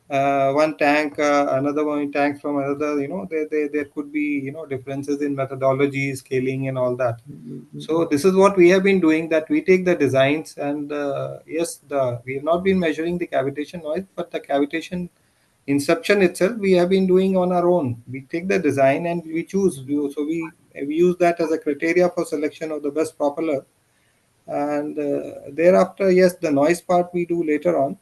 one tank, another one tank from another. There could be differences in methodology, scaling, and all that. So this is what we have been doing, that we take the designs, and yes, we have not been measuring the cavitation noise, but the cavitation inception itself we have been doing on our own. We take the design and we choose. So we use that as a criteria for selection of the best propeller, and thereafter, yes, the noise part we do later on.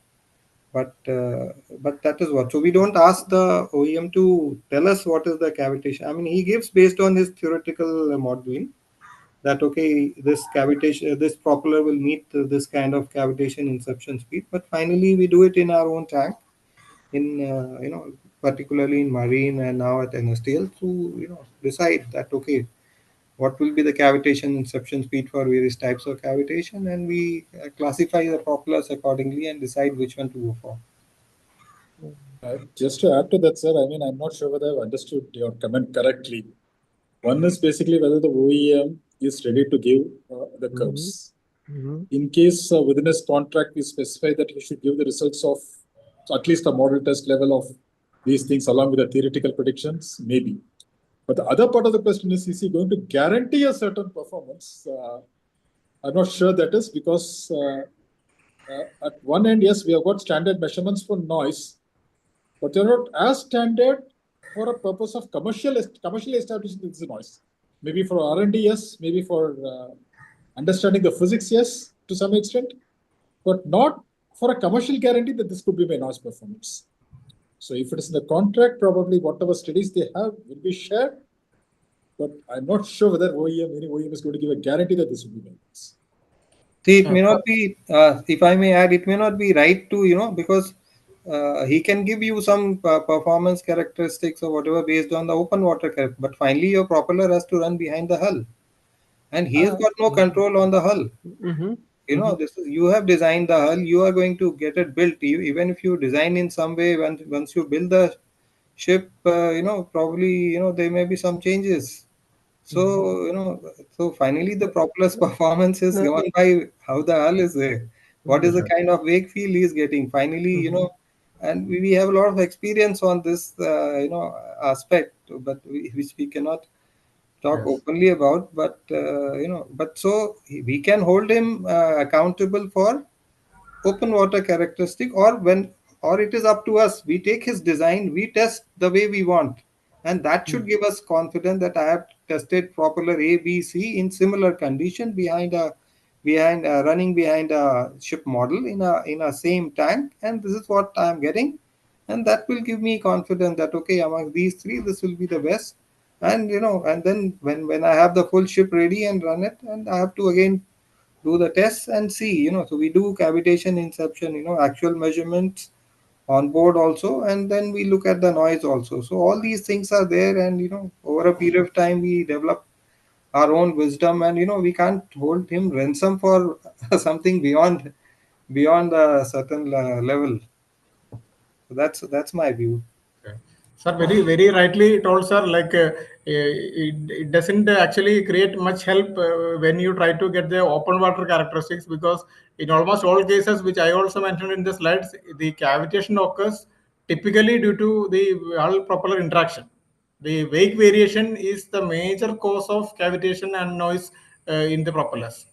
But that is what. So we don't ask the OEM to tell us what is the cavitation. I mean, he gives based on his theoretical modeling that okay, this cavitation, this propeller will meet this kind of cavitation inception speed. But finally, we do it in our own tank, in particularly in marine and now at NSTL, to decide that okay, what will be the cavitation inception speed for various types of cavitation, and we classify the propellers accordingly and decide which one to go for. Just to add to that, sir, I mean, I'm not sure whether I've understood your comment correctly. One is basically whether the OEM is ready to give the curves. In case within his contract, we specify that he should give the results of at least a model test level of these things along with the theoretical predictions, maybe. But the other part of the question is he going to guarantee a certain performance? I'm not sure that is, because at one end, yes, we have got standard measurements for noise, but they're not as standard for a purpose of commercially establishing this noise. Maybe for R&D, yes. Maybe for understanding the physics, yes, to some extent, but not for a commercial guarantee that this could be my noise performance. So if it is in the contract, probably whatever studies they have will be shared, but I'm not sure whether any OEM is going to give a guarantee that this will be my noise. See, it may not be, if I may add, it may not be right to, because he can give you some performance characteristics or whatever based on the open water character, but finally your propeller has to run behind the hull, and he has got no control on the hull. This is, you have designed the hull, you are going to get it built. Even if you design in some way, once you build the ship, probably there may be some changes. So so finally the propeller's performance is given by how the hull is there. What is the kind of wake feel he is getting? Finally, and we have a lot of experience on this, aspect, but which we cannot talk openly about. But but so we can hold him accountable for open water characteristic, or it is up to us. We take his design, we test the way we want, and that should give us confidence that I have tested propeller A, B, C in similar condition behind a behind running behind a ship model in a same tank, and this is what I am getting, and that will give me confidence that okay, among these three, this will be the best. And and then when I have the full ship ready and run it, and I have to again do the tests and see, so we do cavitation inception, actual measurements on board also, and then we look at the noise also. So all these things are there, and over a period of time we develop our own wisdom, and we can't hold him ransom for something beyond a certain level. So that's my view. Okay. Sir, very, very rightly told, sir. Like it doesn't actually create much help when you try to get the open water characteristics, because in almost all cases, which I also mentioned in the slides, the cavitation occurs typically due to the hull propeller interaction. The wake variation is the major cause of cavitation and noise in the propellers.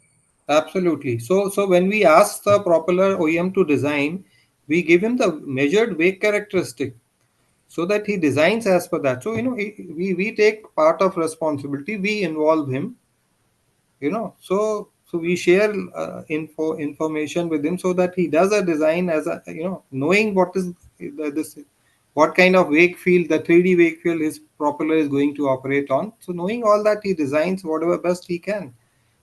Absolutely. So when we ask the propeller OEM to design, we give him the measured wake characteristic so that he designs as per that. So we take part of responsibility, we involve him, so we share information with him so that he does a design as a, knowing what is this, what kind of wake field, the 3D wake field his propeller is going to operate on. So knowing all that, he designs whatever best he can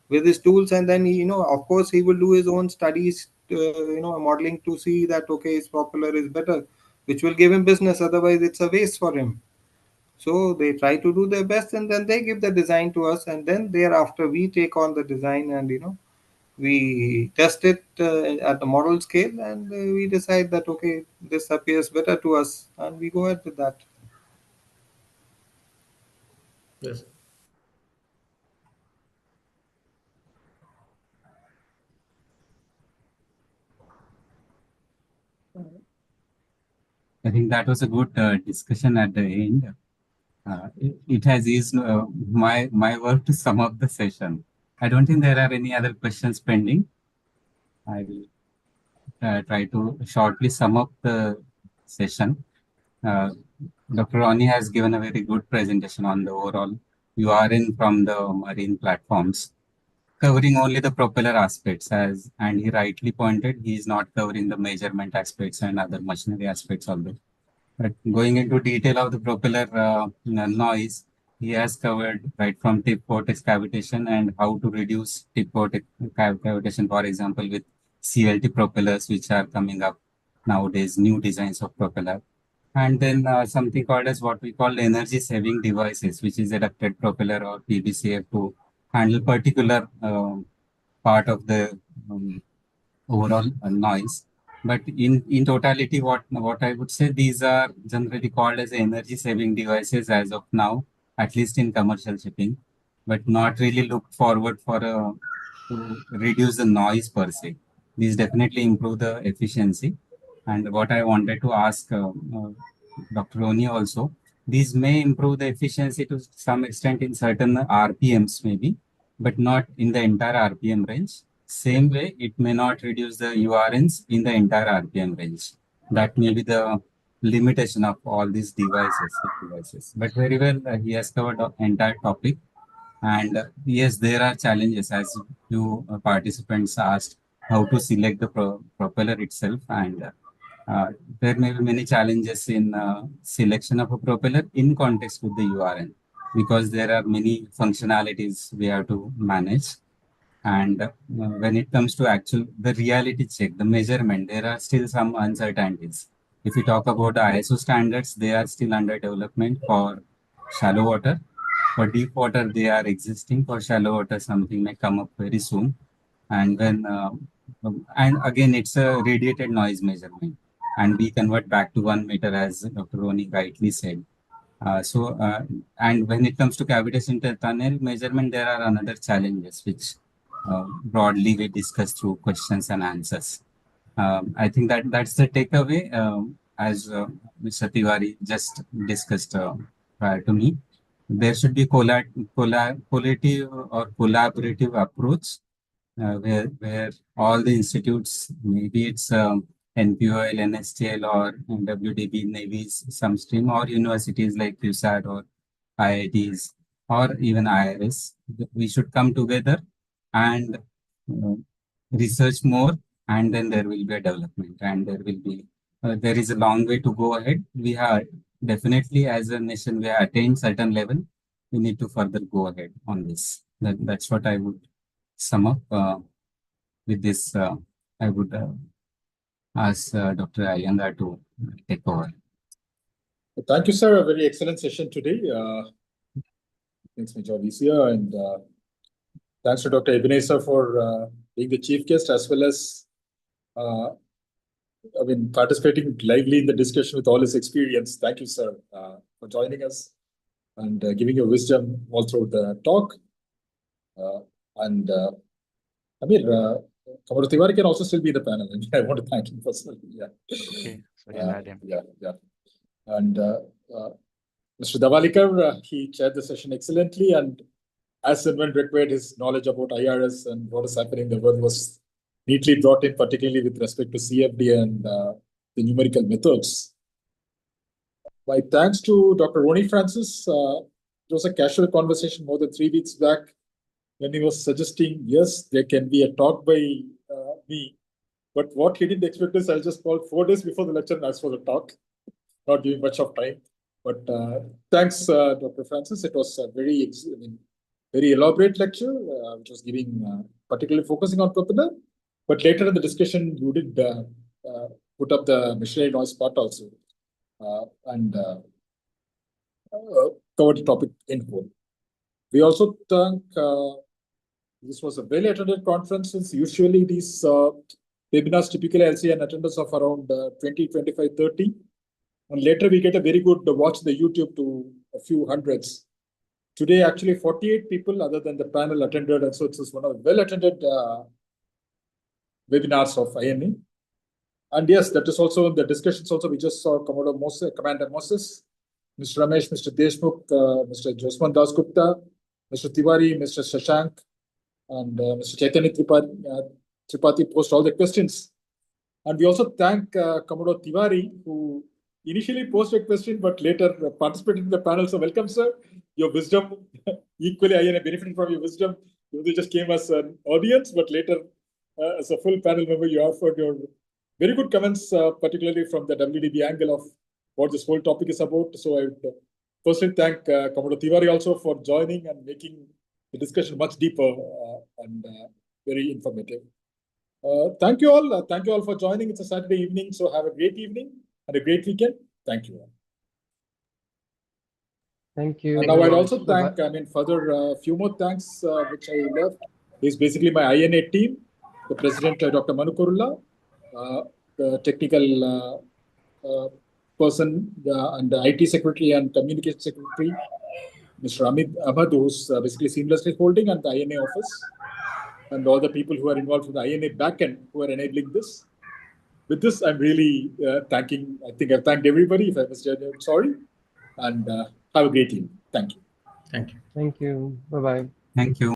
with his tools, and then he, of course he will do his own studies, modeling to see that okay, his propeller is better, which will give him business, otherwise it's a waste for him. So they try to do their best, and then they give the design to us, and then thereafter we take on the design, and we test it at the model scale, and we decide that okay, this appears better to us, and we go ahead with that. Yes. I think that was a good discussion at the end. It has eased my work to sum up the session. I don't think there are any other questions pending. I will try to shortly sum up the session. Dr. Roni has given a very good presentation on the overall URN from the marine platforms, covering only the propeller aspects, and he rightly pointed, he is not covering the measurement aspects and other machinery aspects of it. But going into detail of the propeller noise, he has covered right from tip vortex cavitation and how to reduce tip vortex cavitation, for example, with CLT propellers, which are coming up nowadays, new designs of propeller. And then something called as what we call energy saving devices, which is a ducted propeller or PBCF to handle particular part of the overall noise. But in totality, what I would say, these are generally called as energy saving devices as of now, at least in commercial shipping, but not really looked forward for to reduce the noise per se. These definitely improve the efficiency. And what I wanted to ask Dr. Roni also, these may improve the efficiency to some extent in certain RPMs maybe, but not in the entire RPM range. Same way, it may not reduce the URNs in the entire RPM range. That may be the limitation of all these devices. But very well, he has covered the entire topic. And yes, there are challenges, as you participants asked, how to select the propeller itself. And there may be many challenges in selection of a propeller in context with the URN, because there are many functionalities we have to manage. And when it comes to the reality check, the measurement, there are still some uncertainties. If we talk about the ISO standards, they are still under development for shallow water. For deep water, they are existing. For shallow water, something may come up very soon. And when and again, it's a radiated noise measurement, and we convert back to 1 meter, as Dr. Roni rightly said. And when it comes to cavitation tunnel measurement, there are another challenges which broadly we discuss through questions and answers. I think that's the takeaway, as Mr. Tiwari just discussed prior to me. There should be collaborative or collaborative approach where all the institutes, maybe it's NPOL, NSTL, or WDB, Navy's some stream, or universities like CUSAT or IITs, or even IRS, we should come together and research more, and then there will be a development, and there is a long way to go ahead. We have definitely, as a nation, we have attained certain level. We need to further go ahead on this. That's what I would sum up with this. I would ask Dr. Iyengar to take over. Thank you, sir. A very excellent session today. Makes my job easier. And thanks to Dr. Ebenezer for being the chief guest, as well as participating lively in the discussion with all his experience. Thank you, sir, for joining us and giving your wisdom all through the talk. Commodore Tiwari can also still be in the panel. And I want to thank him personally. Yeah. Okay, so we'll add him. Yeah. And Mr. Dhavalikar, he chaired the session excellently, and as and when required, his knowledge about IRS and what is happening in the world was neatly brought in, particularly with respect to CFD and the numerical methods. My thanks to Dr. Roni Francis. It was a casual conversation more than 3 weeks back when he was suggesting, yes, there can be a talk by me. But what he didn't expect is I'll just call 4 days before the lecture and ask for the talk, not giving much of time. But thanks, Dr. Francis. It was a very elaborate lecture, which was giving, particularly focusing on propeller. But later in the discussion, you did put up the machinery noise part also and covered the topic in whole. We also thank, this was a well-attended conference. Usually these webinars typically I'll see an attendance of around 20, 25, 30. And later we get a very good watch the YouTube to a few hundreds. Today, actually 48 people other than the panel attended. And so it was one of the well-attended webinars of INA. And yes, that is also in the discussions also. We just saw Commander Moses, Mr. Ramesh, Mr. Deshmukh, Mr. Josman Das Gupta, Mr. Tiwari, Mr. Shashank, and Mr. Chaitanya Tripathi post all the questions. And we also thank Commodore Tiwari, who initially posted a question, but later participated in the panel. So welcome, sir. Your wisdom, equally I am benefiting from your wisdom. You just came as an audience, but later as a full panel member, you offered your very good comments, particularly from the WDB angle of what this whole topic is about. So I would personally thank Commodore Tiwari also for joining and making the discussion much deeper and very informative. Thank you all. Thank you all for joining. It's a Saturday evening, so have a great evening and a great weekend. Thank you all. Thank you. And now I'd also thank, further few more thanks, which I left, is basically my INA team, the president, Dr. Manu Kurula, the technical person and the IT secretary and communication secretary, Mr. Amit Ahmad, who's basically seamlessly holding, and the INA office, and all the people who are involved in the INA backend who are enabling this. With this, I'm really thanking, I think I've thanked everybody. If I missed it, I'm sorry. And have a great evening. Thank you. Thank you. Thank you. Bye-bye. Thank you.